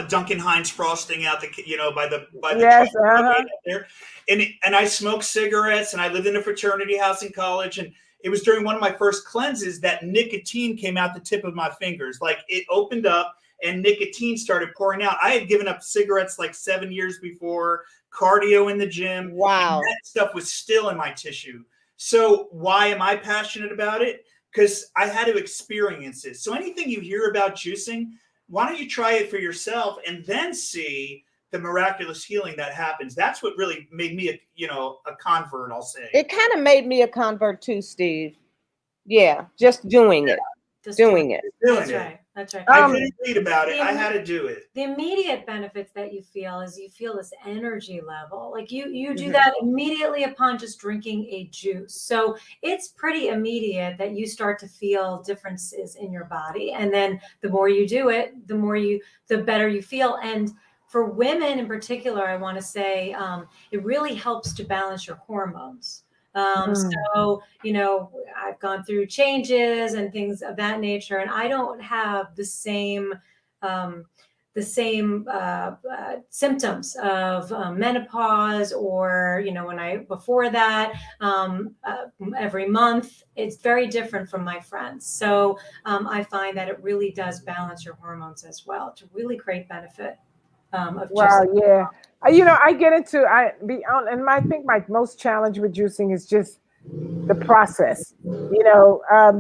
S4: Duncan Hines frosting out by the
S2: yes,
S4: there, and I smoked cigarettes, and I lived in a fraternity house in college, and it was during one of my first cleanses that nicotine came out the tip of my fingers. Like it opened up and nicotine started pouring out. I had given up cigarettes like 7 years before, cardio in the gym.
S1: Wow,
S4: and that stuff was still in my tissue. So why am I passionate about it? Because I had to experience it. So anything you hear about juicing, why don't you try it for yourself and then see the miraculous healing that happens? That's what really made me a convert, I'll say.
S1: It kind of made me a convert too, Steve. Yeah, just doing it. Doing it.
S3: That's right.
S4: I didn't read about it. I had to do it.
S3: The immediate benefits that you feel is you feel this energy level. Like you do that immediately upon just drinking a juice. So it's pretty immediate that you start to feel differences in your body. And then the more you do it, the better you feel. And for women in particular, I want to say it really helps to balance your hormones. So, I've gone through changes and things of that nature, and I don't have the same symptoms of menopause or, before that, every month. It's very different from my friends. So I find that it really does balance your hormones as well to really great benefit.
S2: Wow, yeah. I get into, and I think my most challenge with juicing is just the process,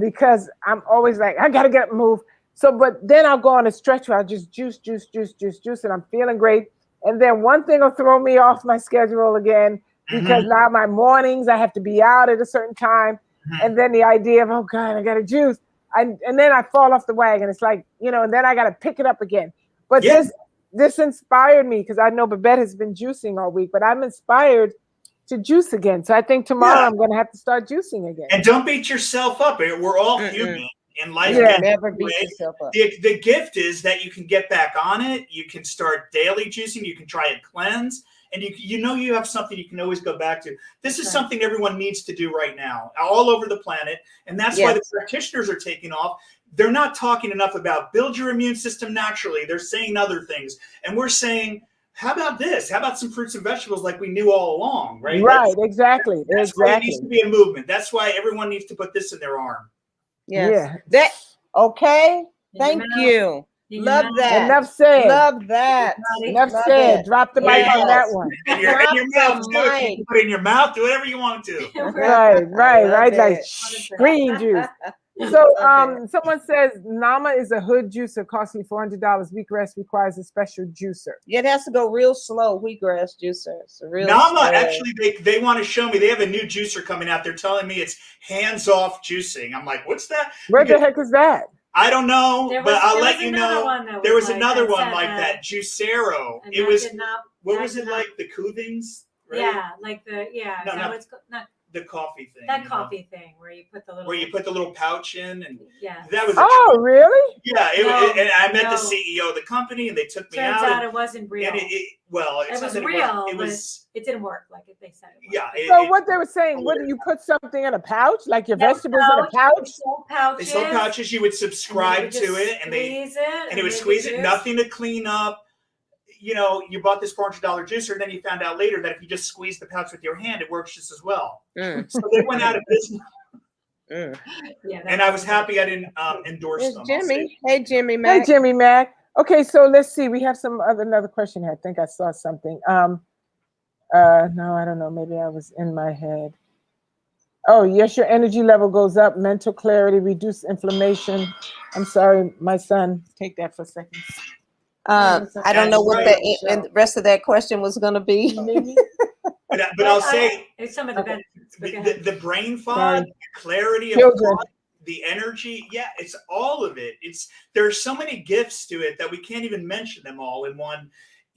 S2: because I'm always like, I got to get up and move. So, but then I'll go on a stretch where I'll just juice, and I'm feeling great. And then one thing will throw me off my schedule again, because now my mornings, I have to be out at a certain time. And then the idea of, oh God, I got to juice. And then I fall off the wagon. It's like, and then I got to pick it up again. But this inspired me, because I know Babette has been juicing all week, but I'm inspired to juice again. So I think tomorrow I'm going to have to start juicing again.
S4: And don't beat yourself up. We're all human. And life
S1: never beat yourself up.
S4: The gift is that you can get back on it. You can start daily juicing. You can try a cleanse. and you know you have something you can always go back to. This is something everyone needs to do right now, all over the planet, and that's why the practitioners are taking off. They're not talking enough about build your immune system naturally. They're saying other things, and we're saying, how about this? How about some fruits and vegetables like we knew all along, right?
S2: Right, exactly.
S4: That's why it needs to be a movement. That's why everyone needs to put this in their arm.
S1: Yes. Yeah. Okay. Thank you. Love that.
S2: Enough said.
S1: Love that.
S2: Enough said. Drop the mic on that one.
S4: In your mouth, too. You can put it in your mouth. Do whatever you want to.
S2: Right. Like green juice. So someone says Nama is a hood juicer, costly $400. Wheatgrass requires a special juicer.
S1: Yeah, it has to go real slow. Wheatgrass juicer.
S4: Nama, actually, they want to show me. They have a new juicer coming out. They're telling me it's hands-off juicing. I'm like, what's that?
S2: Where the heck is that?
S4: I don't know, but I'll let you know. There was another one like that, Juicero. It was, what was it like? The Coothings? Right?
S3: Yeah, like the, not
S4: the coffee thing.
S3: That coffee thing where you put the little
S4: pouch in, and
S2: that was really?
S4: Yeah, and I met the CEO of the company, and they took me out.
S3: Turns out it wasn't real.
S4: And it was
S3: real. It didn't work like they said it was.
S4: Yeah.
S2: So what they were saying, what do you put something in a pouch, like your vegetables in a pouch?
S4: They sold pouches. You would subscribe to it, and it would squeeze it. Nothing to clean up. You know, you bought this $400 juicer, and then you found out later that if you just squeeze the pouch with your hand, it works just as well. So they went out of business. And I was happy I didn't endorse them.
S1: Jimmy. Hey, Jimmy Mac.
S2: Hey, Jimmy Mac. Okay, so let's see. We have another question here. I think I saw something. No, I don't know. Maybe I was in my head. Oh, yes, your energy level goes up, mental clarity, reduce inflammation. I'm sorry, my son. Take that for a second.
S1: I don't know what the rest of that question was going to be.
S4: but I'll say
S3: some of the benefits.
S4: The brain fog, the clarity of thought, the energy. Yeah, it's all of it. There's so many gifts to it that we can't even mention them all in one.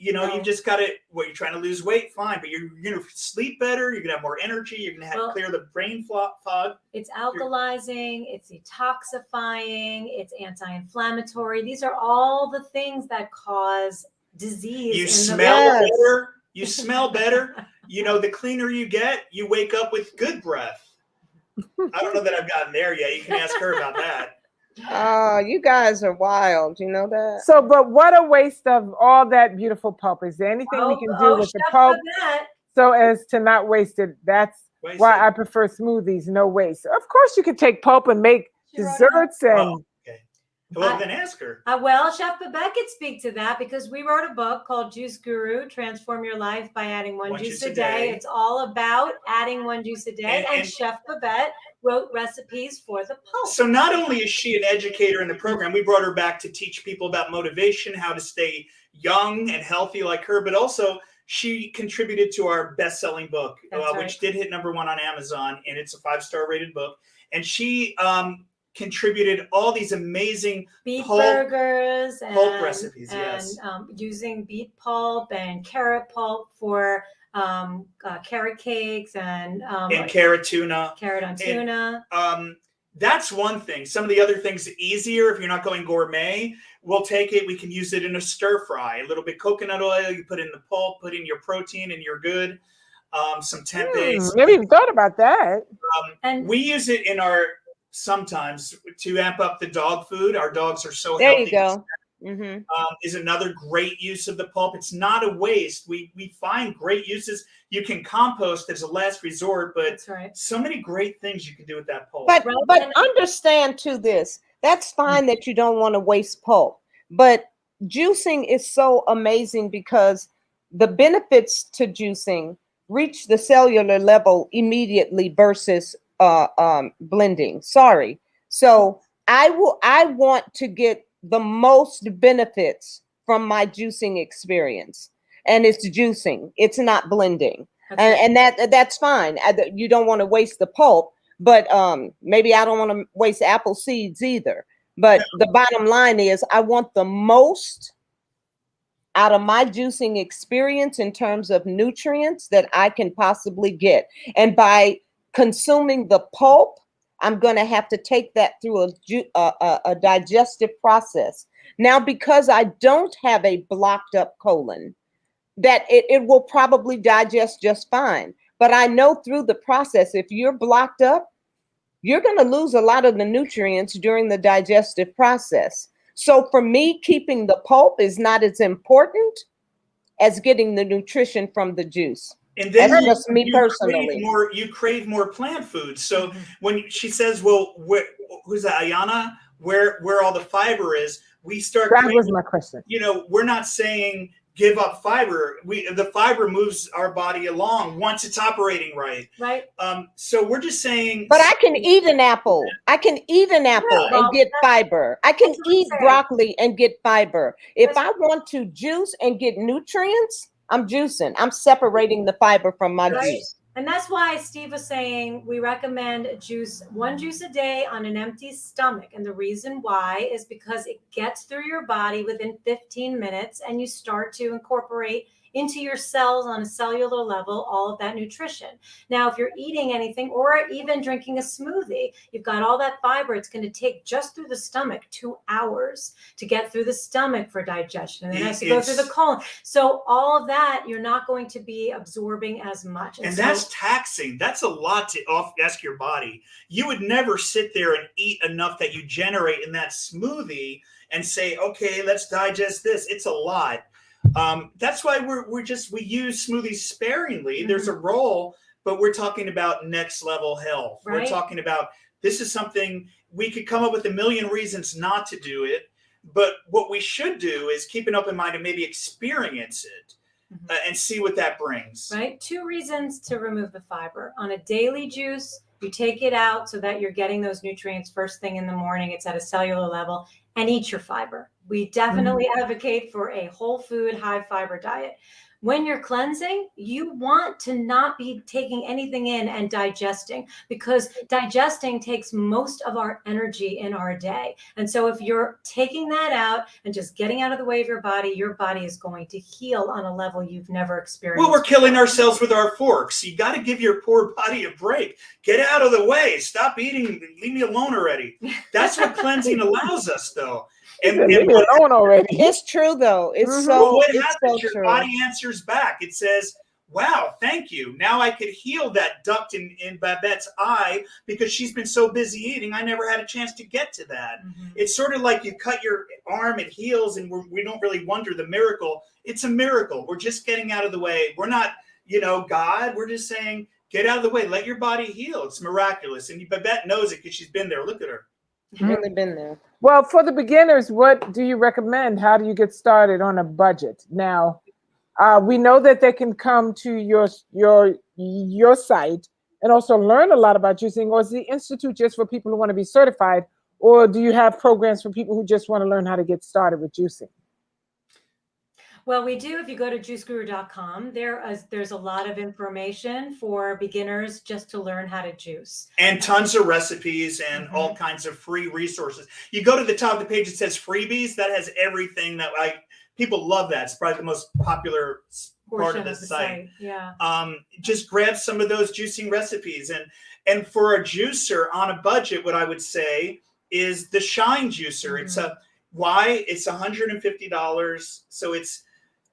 S4: You know, you just got to, you're trying to lose weight, fine, but you're going to sleep better. You're going to have more energy. You're going to clear the brain fog.
S3: It's alkalizing. It's detoxifying. It's anti-inflammatory. These are all the things that cause disease.
S4: You smell better. You smell better. You know, the cleaner you get, you wake up with good breath. I don't know that I've gotten there yet. You can ask her about that.
S1: Oh, you guys are wild. You know that?
S2: So, but what a waste of all that beautiful pulp. Is there anything we can do with the pulp so as to not waste it? That's why I prefer smoothies, no waste. Of course, you could take pulp and make desserts and...
S4: Well, then ask her.
S3: Well, Chef Babette could speak to that because we wrote a book called Juice Guru, Transform Your Life by Adding One Juice a Day. It's all about adding one juice a day. And Chef Babette wrote recipes for the pulp.
S4: So not only is she an educator in the program, we brought her back to teach people about motivation, how to stay young and healthy like her, but also she contributed to our best-selling book, which did hit #1 on Amazon, and it's a 5-star rated book. And she contributed all these amazing
S3: beet burgers
S4: pulp recipes,
S3: using beet pulp and carrot pulp for carrot cakes and
S4: carrot tuna.
S3: Carrot on tuna.
S4: That's one thing. Some of the other things easier if you're not going gourmet. We'll take it. We can use it in a stir fry. A little bit coconut oil. You put in the pulp. Put in your protein, and you're good. Some tempeh.
S2: Never even thought about that.
S4: And we use it in our sometimes to amp up the dog food. Our dogs are so healthy.
S1: There you go.
S4: Is another great use of the pulp. It's not a waste. We find great uses. You can compost as a last resort, but so many great things you can do with that pulp.
S1: But understand too this. That's fine that you don't want to waste pulp, but juicing is so amazing because the benefits to juicing reach the cellular level immediately versus blending. So I want to get the most benefits from my juicing experience, and it's juicing. It's not blending, and that's fine. You don't want to waste the pulp, but maybe I don't want to waste apple seeds either. But the bottom line is, I want the most out of my juicing experience in terms of nutrients that I can possibly get, and by consuming the pulp, I'm going to have to take that through a digestive process. Now, because I don't have a blocked up colon, that it will probably digest just fine. But I know through the process, if you're blocked up, you're going to lose a lot of the nutrients during the digestive process. So for me, keeping the pulp is not as important as getting the nutrition from the juice.
S4: And then
S1: That's just me
S4: you
S1: personally.
S4: crave more plant foods. So when she says, well, who's that, Ayana? Where all the fiber is, we start
S2: That
S4: craving,
S2: was my question.
S4: you know, we're not saying give up fiber. The fiber moves our body along once it's operating right.
S3: Right.
S4: So we're just saying.
S1: But I can eat an apple. I can eat an apple and get fiber. I can eat broccoli and get fiber. If I want to juice and get nutrients, I'm juicing. I'm separating the fiber from my juice.
S3: And that's why Steve was saying we recommend one juice a day on an empty stomach. And the reason why is because it gets through your body within 15 minutes and you start to incorporate into your cells on a cellular level all of that nutrition. Now, if you're eating anything or even drinking a smoothie, you've got all that fiber. It's going to take just through the stomach 2 hours to get through the stomach for digestion. And then it has to go through the colon. So all of that, you're not going to be absorbing as much.
S4: And that's taxing. That's a lot to ask your body. You would never sit there and eat enough that you generate in that smoothie and say, okay, let's digest this. It's a lot. That's why we use smoothies sparingly. There's a role, but we're talking about next level health. Right. We're talking about, this is something we could come up with a million reasons not to do it. But what we should do is keep an open mind and maybe experience it and see what that brings.
S3: Right. 2 reasons to remove the fiber. On a daily juice, you take it out so that you're getting those nutrients first thing in the morning. It's at a cellular level, and eat your fiber. We definitely advocate for a whole food, high fiber diet. When you're cleansing, you want to not be taking anything in and digesting, because digesting takes most of our energy in our day. And so if you're taking that out and just getting out of the way of your body is going to heal on a level you've never experienced.
S4: Well, we're killing ourselves with our forks. You got to give your poor body a break. Get out of the way. Stop eating. Leave me alone already. That's what cleansing allows us, though. And
S2: leave me alone already.
S1: It's true, though. It's
S4: so. What happens? Your body answers back. It says, "Wow, thank you. Now I could heal that duct in Babette's eye because she's been so busy eating. I never had a chance to get to that." It's sort of like you cut your arm, it heals, and we don't really wonder the miracle. It's a miracle. We're just getting out of the way. We're not, God. We're just saying, get out of the way. Let your body heal. It's miraculous, and Babette knows it because she's been there. Look at her.
S1: Really been there.
S2: Well, for the beginners, what do you recommend? How do you get started on a budget? Now, we know that they can come to your site and also learn a lot about juicing, or is the Institute just for people who want to be certified, or do you have programs for people who just want to learn how to get started with juicing?
S3: Well, we do. If you go to juiceguru.com, there's a lot of information for beginners just to learn how to juice.
S4: And tons of recipes and all kinds of free resources. You go to the top of the page, it says freebies. That has everything that people love that. It's probably the most popular part of the site.
S3: Yeah.
S4: Just grab some of those juicing recipes. And for a juicer on a budget, what I would say is the Shine Juicer. It's $150. So it's,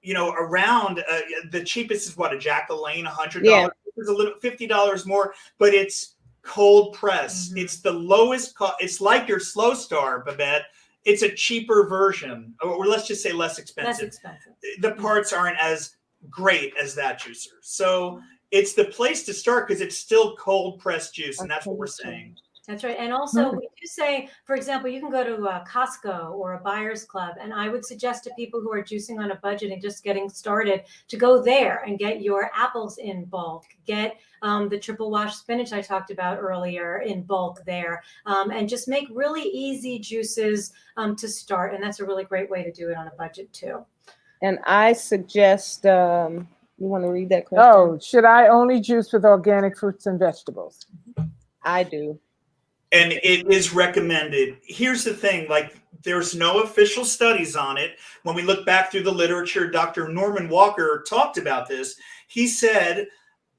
S4: around the cheapest is what, a Jack LaLanne, $100.
S1: Yeah.
S4: It's a little $50 more, but it's cold press. It's the lowest cost. It's like your Slow Star, Babette. It's a cheaper version, or let's just say less expensive.
S3: Less expensive.
S4: The parts aren't as great as that juicer. So it's the place to start because it's still cold pressed juice, and that's what we're saying.
S3: That's right. And also we do say, for example, you can go to Costco or a buyer's club. And I would suggest to people who are juicing on a budget and just getting started to go there and get your apples in bulk, get the triple wash spinach I talked about earlier in bulk there, and just make really easy juices to start. And that's a really great way to do it on a budget too.
S1: And I suggest, you want to read that question?
S2: Oh, should I only juice with organic fruits and vegetables?
S1: I do.
S4: And it is recommended. Here's the thing, there's no official studies on it. When we look back through the literature, Dr. Norman Walker talked about this. He said,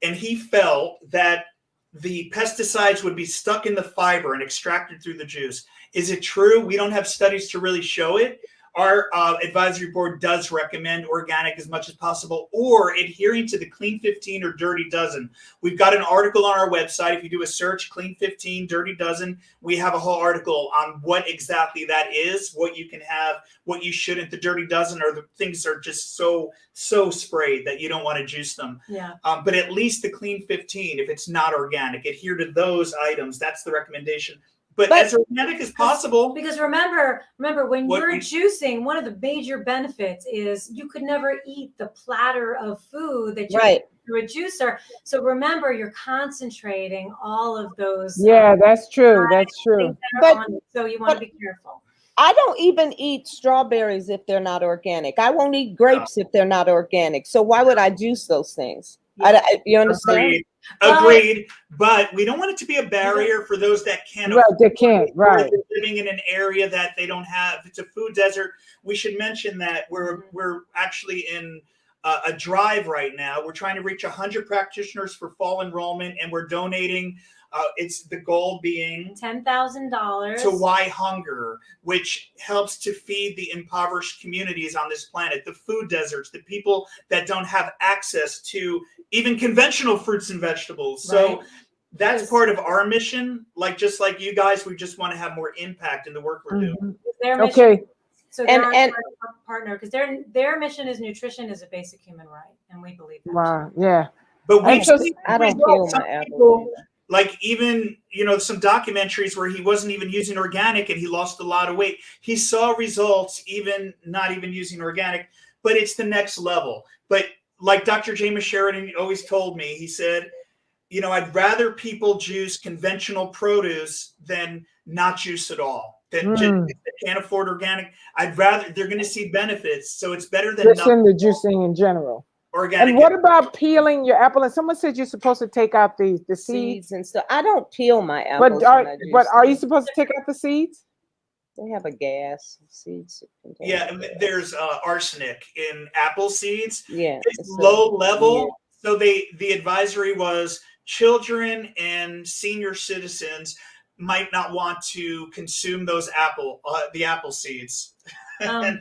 S4: and he felt that the pesticides would be stuck in the fiber and extracted through the juice. Is it true? We don't have studies to really show it. our advisory board does recommend organic as much as possible, or adhering to the Clean 15 or Dirty Dozen. We've got an article on our website. If you do a search, Clean 15, Dirty Dozen, we have a whole article on what exactly that is, what you can have, what you shouldn't. The Dirty Dozen are the things that are just so sprayed that you don't want to juice them.
S3: Yeah.
S4: But at least the Clean 15, if it's not organic, adhere to those items. That's the recommendation. But as organic as possible.
S3: Because remember, when you're juicing, one of the major benefits is you could never eat the platter of food that you eat through a juicer. So remember, you're concentrating all of those.
S2: Yeah, that's true. That's true.
S3: So you want to be careful.
S1: I don't even eat strawberries if they're not organic. I won't eat grapes if they're not organic. So why would I juice those things?
S3: Yeah.
S1: You understand?
S4: Agreed. But we don't want it to be a barrier for those that can't.
S2: Right, they can't. Right.
S4: Living in an area that they don't have. It's a food desert. We should mention that we're actually in a drive right now. We're trying to reach 100 practitioners for fall enrollment, and we're donating. It's the goal being
S3: $10,000
S4: to Why Hunger, which helps to feed the impoverished communities on this planet, the food deserts, the people that don't have access to even conventional fruits and vegetables.
S3: Right.
S4: So that's part of our mission. Just like you guys, we just want to have more impact in the work we're doing.
S3: Their mission,
S2: Okay.
S3: So they're our partner, because their mission is nutrition is a basic human right, and we believe that.
S2: Wow. Yeah.
S4: But
S1: I don't peel my apples.
S4: Like even, some documentaries where he wasn't even using organic and he lost a lot of weight. He saw results even not even using organic, but it's the next level. But like Dr. James Sheridan always told me, he said, I'd rather people juice conventional produce than not juice at all. That just can't afford organic. I'd rather they're going to see benefits. So it's better than
S2: nothing. The juicing in general.
S4: Organic.
S2: And what about peeling your apple? And someone said you're supposed to take out the seeds
S1: and stuff. I don't peel my apples.
S2: But are you supposed to take out the seeds?
S1: They have a gas. Seeds.
S4: Yeah, there's arsenic in apple seeds.
S1: Yeah,
S4: it's low level. Yeah. So the advisory was children and senior citizens might not want to consume those the apple seeds.
S1: Well,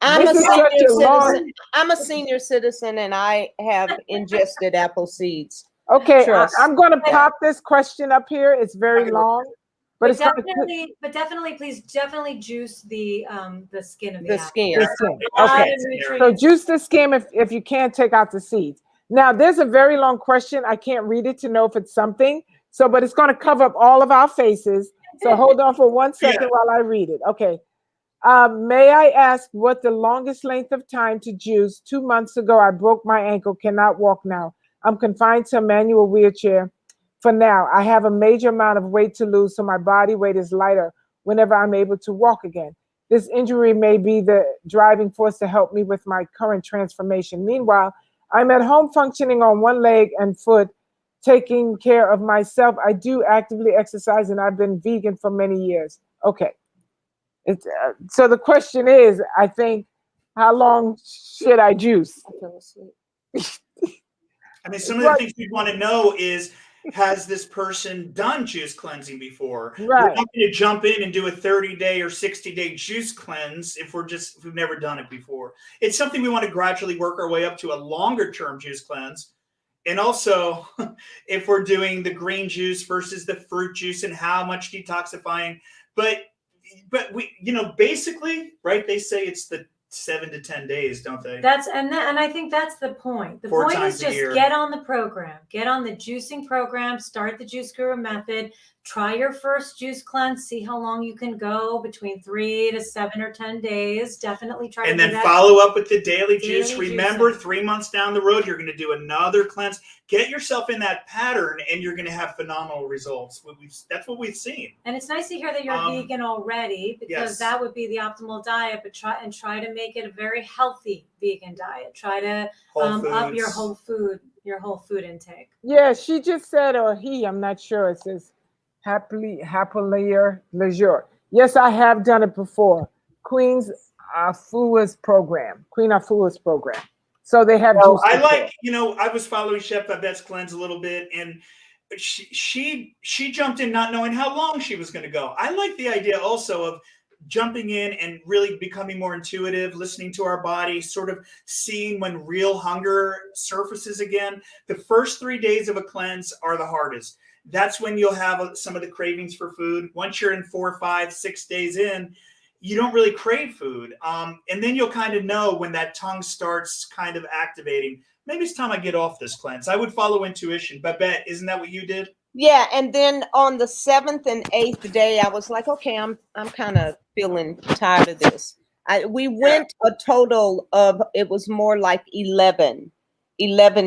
S1: I'm a senior citizen. I'm a senior citizen, and I have ingested apple seeds.
S2: Okay, I'm going to pop this question up here. It's very long, but it's
S3: definitely, please juice the skin of the apple.
S1: Skin.
S2: Okay, so juice the skin if you can't take out the seeds. Now, there's a very long question. I can't read it to know if it's something. But it's going to cover up all of our faces. So hold on for 1 second while I read it. Okay. May I ask what the longest length of time to juice? 2 months ago, I broke my ankle, cannot walk now. I'm confined to a manual wheelchair for now. I have a major amount of weight to lose, so my body weight is lighter whenever I'm able to walk again. This injury may be the driving force to help me with my current transformation. Meanwhile, I'm at home functioning on one leg and foot, taking care of myself. I do actively exercise, and I've been vegan for many years. Okay. So the question is, I think, how long should I juice?
S4: I mean, some of the things we want to know is, has this person done juice cleansing before?
S2: Right.
S4: We're not going to jump in and do a 30-day or 60-day juice cleanse if we've never done it before. It's something we want to gradually work our way up to a longer-term juice cleanse. And also, if we're doing the green juice versus the fruit juice and how much detoxifying, but we, basically, right? They say it's the 7 to 10 days, don't they?
S3: And I think that's the point. The point is just get on the program, get on the juicing program, start the Juice Guru method, try your first juice cleanse, see how long you can go, between 3 to 7 or 10 days. Definitely try.
S4: And then follow up with the daily juice. Remember, 3 months down the road, you're going to do another cleanse. Get yourself in that pattern, and you're going to have phenomenal results. That's what we've seen. And it's nice to hear that you're vegan already, because that would be the optimal diet. But try to make it a very healthy vegan diet. Try to up your whole food intake.
S2: Yeah, she just said, or he, I'm not sure. It says happier leisure. Yes, I have done it before. Queen Afua's program. So they have juice.
S4: I like, I was following Chef Babette's cleanse a little bit, and she jumped in not knowing how long she was going to go. I like the idea also of jumping in and really becoming more intuitive, listening to our body, sort of seeing when real hunger surfaces again. The first 3 days of a cleanse are the hardest. That's when you'll have some of the cravings for food. Once you're in 4, 5, 6 days in, you don't really crave food. And then you'll kind of know when that tongue starts kind of activating. Maybe it's time I get off this cleanse. I would follow intuition. Babette, isn't that what you did?
S1: Yeah, and then on the 7th and 8th day, I was like, okay, I'm kind of feeling tired of this. We went a total of, it was more like 11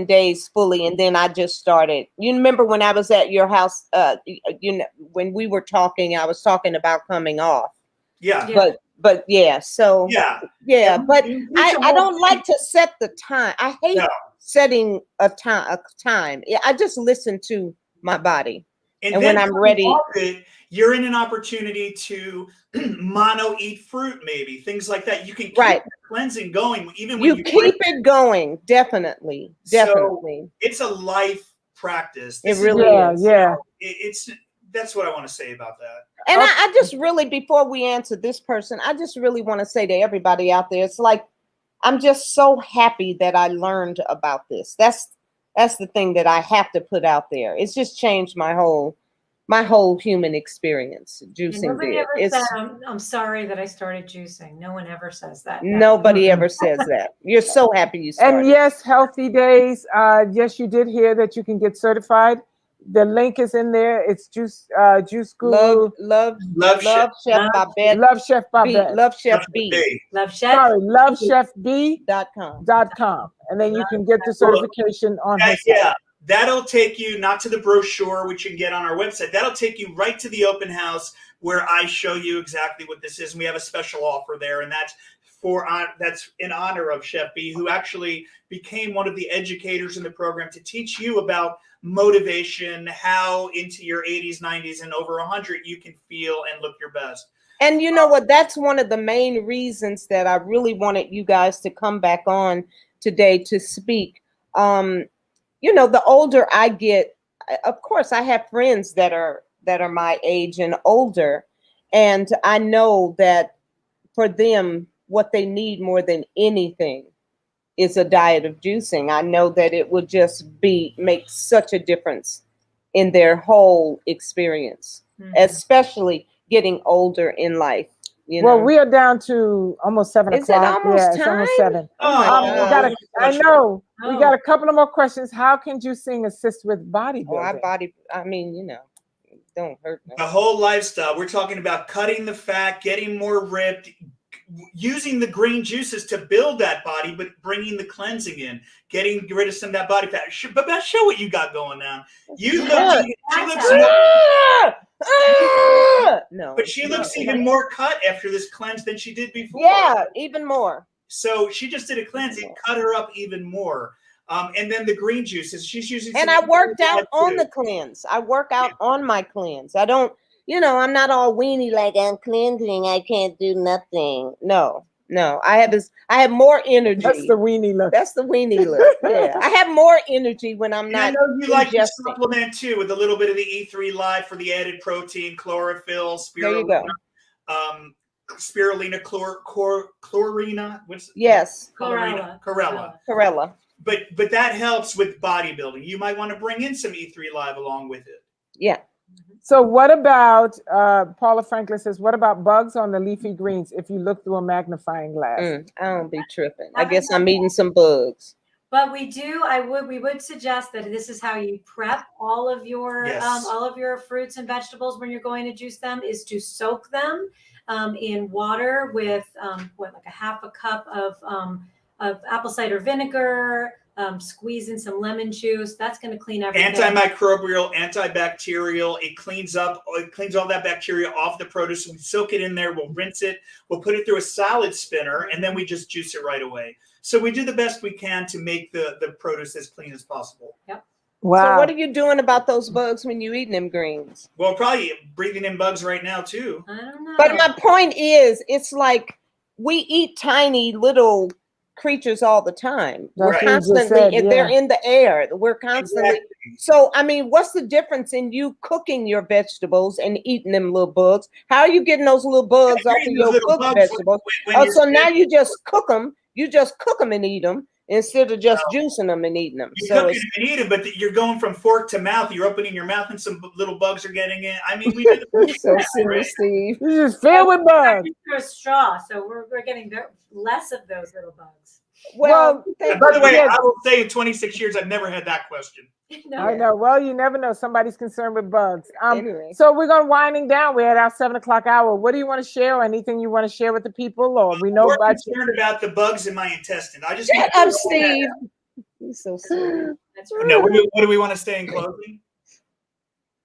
S1: days fully, and then I just started. You remember when I was at your house, when we were talking, I was talking about coming off.
S4: Yeah.
S1: But yeah, so
S4: yeah.
S1: But I don't like to set the time. I hate setting a time. I just listen to my body, and when I'm ready,
S4: you're in an opportunity to mono eat fruit, maybe things like that. You can keep the cleansing going even when you keep it
S1: going. Definitely.
S4: So it's a life practice.
S1: It really is.
S4: It's that's what I want to say about that.
S1: And I just really, before we answer this person, I just really want to say to everybody out there, it's like, I'm just so happy that I learned about this. That's the thing that I have to put out there. It's just changed my whole human experience. Juicing
S3: nobody ever
S1: did.
S3: said, I'm sorry that I started juicing. No one ever says that.
S1: Nobody ever says that. You're so happy you started.
S2: And yes, Healthy Days. Yes, you did hear that you can get certified. The link is in there. It's Juice Guru.
S1: Love Chef Babette.
S2: Love Chef Babette.
S1: Love Chef B.
S3: Love Chef.
S2: Sorry, lovechefb.com. And then you can get the certification on his site.
S4: Yeah, that'll take you not to the brochure, which you can get on our website. That'll take you right to the open house where I show you exactly what this is. And we have a special offer there, and that's in honor of Chef B, who actually became one of the educators in the program to teach you about motivation, how into your 80s, 90s, and over 100 you can feel and look your best.
S1: And you know what? That's one of the main reasons that I really wanted you guys to come back on today to speak. The older I get, of course, I have friends that are my age and older, and I know that for them, what they need more than anything is a diet of juicing. I know that it would just make such a difference in their whole experience, especially getting older in life.
S2: Well, we are down to almost 7 o'clock.
S1: Is it almost time?
S2: It's almost 7.
S1: I
S2: know. We got a couple of more questions. How can juicing assist with bodybuilding?
S1: Don't hurt me.
S4: The whole lifestyle. We're talking about cutting the fat, getting more ripped, using the green juices to build that body, but bringing the cleansing in, getting rid of some of that body fat. Babette, show what you got going on. She looks even more cut after this cleanse than she did before.
S1: Yeah, even more.
S4: So she just did a cleanse. It cut her up even more. And then the green juices, she's using.
S1: And I worked out on the cleanse. I work out on my cleanse. I don't. I'm not all weenie like I'm cleansing. I can't do nothing. No. I have more energy.
S2: That's the weenie look.
S1: Yeah. I have more energy when I'm not.
S4: I know you like to supplement too with a little bit of the E3 Live for the added protein, chlorophyll, spirulina.
S1: There you go.
S4: Spirulina, chlorina.
S1: Chlorella.
S4: But that helps with bodybuilding. You might want to bring in some E3 Live along with it.
S1: Yeah.
S2: So what about, Paula Franklin says, what about bugs on the leafy greens if you look through a magnifying glass?
S1: I don't be tripping. I guess I'm eating some bugs.
S3: But we would suggest that this is how you prep all of your fruits and vegetables when you're going to juice them, is to soak them in water with like a half a cup of apple cider vinegar, squeeze in some lemon juice. That's going to clean everything.
S4: Antimicrobial, antibacterial. It cleans all that bacteria off the produce. We soak it in there. We'll rinse it. We'll put it through a salad spinner, and then we just juice it right away. So we do the best we can to make the produce as clean as possible.
S3: Yep.
S2: Wow.
S1: So what are you doing about those bugs when you eating them greens?
S4: Well, probably breathing in bugs right now too.
S3: I don't know.
S1: But my point is, it's like we eat tiny little creatures all the time.
S2: That's
S1: We're
S2: what you just
S1: constantly,
S2: said,
S1: and they're
S2: yeah.
S1: in the air. We're constantly.
S4: Exactly.
S1: So, I mean, what's the difference in you cooking your vegetables and eating them little bugs? How are you getting those little bugs
S4: You're
S1: off of
S4: eating
S1: your
S4: those little
S1: cooked
S4: bugs
S1: vegetables?
S4: when
S1: Oh,
S4: you're
S1: so now
S4: sick.
S1: you just cook them. You just cook them and eat them instead of just juicing them and eating them.
S4: You
S1: So
S4: cook
S1: it's
S4: it and eat it, but you're going from fork to mouth. You're opening your mouth and some little bugs are getting in. I mean, we do the
S1: so silly, Steve.
S2: This is filled with bugs.
S3: Through a straw, so we're getting less of those little bugs.
S1: Well,
S4: And by the way,
S2: yeah.
S4: I will say in 26 years, I've never had that question.
S3: No.
S2: I know. Well, you never know. Somebody's concerned with bugs.
S1: Anyway.
S2: So we're going winding down. We're at our 7 o'clock hour. What do you want to share, or anything you want to share with the people, or we know
S4: More
S2: about
S4: concerned about the bugs in my intestine. I just
S1: Shut up, Steve. You're so silly.
S3: That's
S4: No, what do we want to say in closing?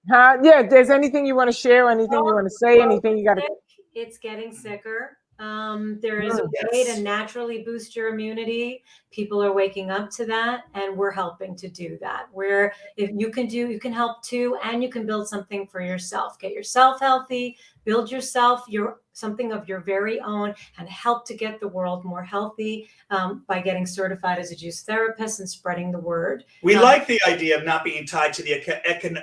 S2: Huh? Yeah. If there's anything you want to share, anything you want to say, anything you got to.
S3: It's getting sicker. There is a way to naturally boost your immunity. People are waking up to that, and we're helping to do that. Where if you can help too, and you can build something for yourself. Get yourself healthy, build yourself something of your very own, and help to get the world more healthy by getting certified as a juice therapist and spreading the word.
S4: We like the idea of not being tied to the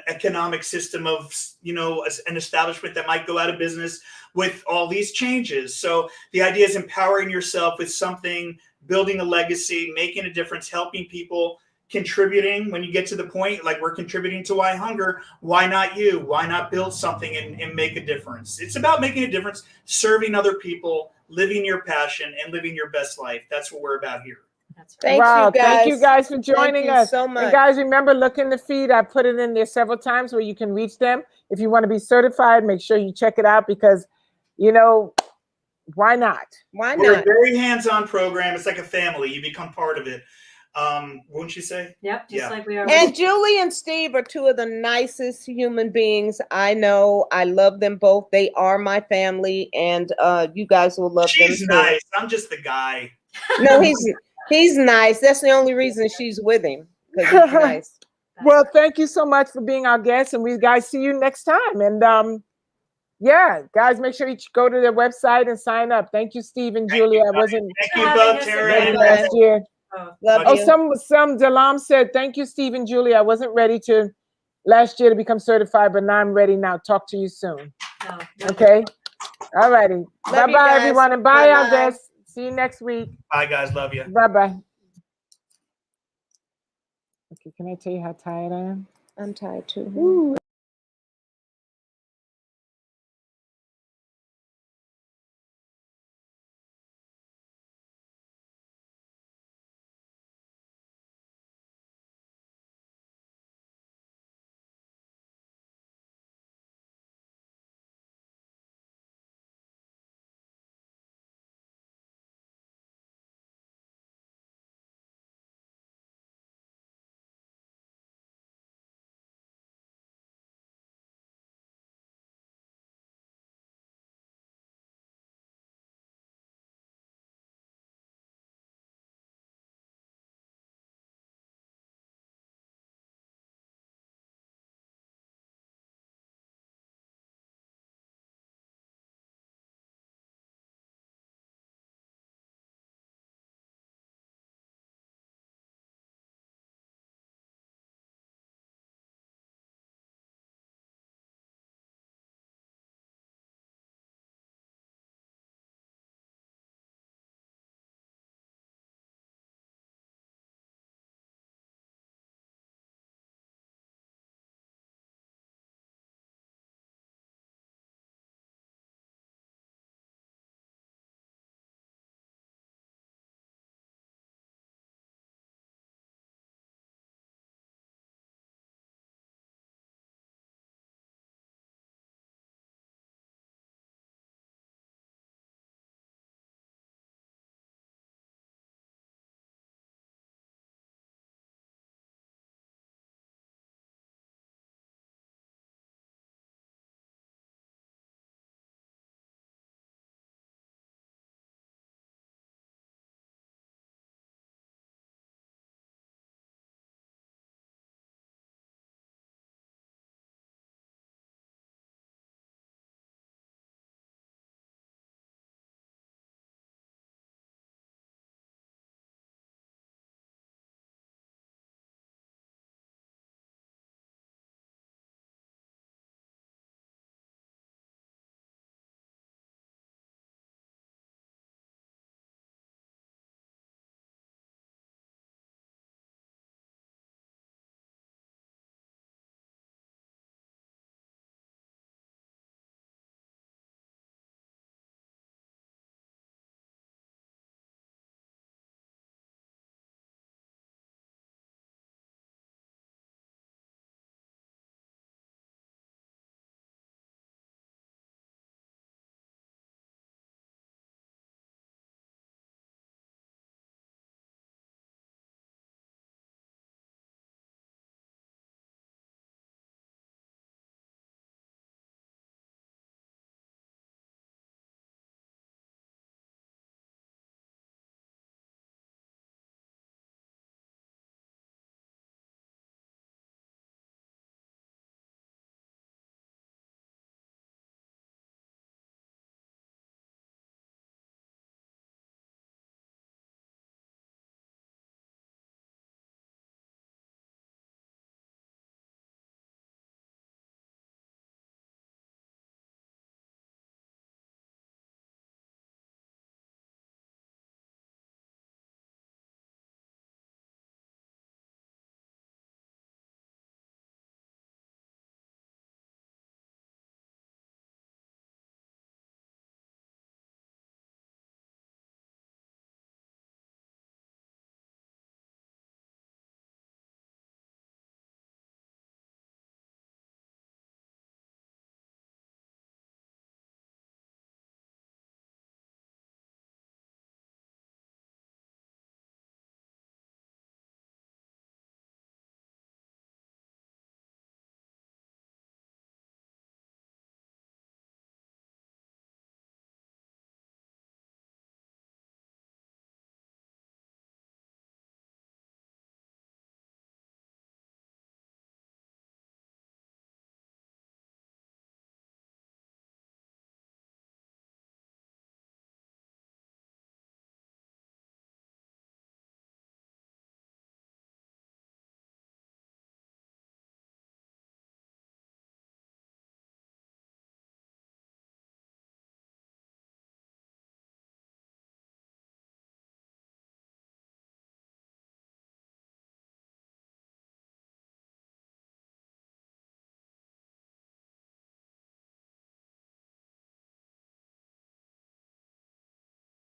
S4: economic system of, an establishment that might go out of business with all these changes. So the idea is empowering yourself with something, building a legacy, making a difference, helping people, contributing. When you get to the point like we're contributing to Why Hunger, why not you? Why not build something and make a difference? It's about making a difference, serving other people, living your passion, and living your best life. That's what we're about here.
S3: That's right.
S2: Thank you guys for joining us.
S1: So much.
S2: And guys, remember, look in the feed. I put it in there several times where you can reach them. If you want to be certified, make sure you check it out because, why not?
S1: Why
S4: We're
S1: not?
S4: a very hands-on program. It's like a family. You become part of it. Wouldn't you say?
S3: Yep, just like we are.
S1: And Julie and Steve are two of the nicest human beings I know. I love them both. They are my family, and you guys will love them.
S4: She's nice. I'm just the guy.
S1: No, he's nice. That's the only reason she's with him, because he's nice.
S2: Well, thank you so much for being our guest, and we guys see you next time. And guys, make sure you go to their website and sign up. Thank you, Steve and Julie. I wasn't
S4: Thank you, Babette Terrah.
S2: last year.
S1: Love you.
S2: Some Dalam said, thank you, Steve and Julie. I wasn't ready last year to become certified, but now I'm ready now. Talk to you soon. Okay. All righty. Bye-bye, everyone. And bye, our guests. See you next week.
S4: Bye, guys. Love you.
S2: Bye-bye. Okay, can I tell you how tired I am?
S1: I'm tired too.
S2: Ooh.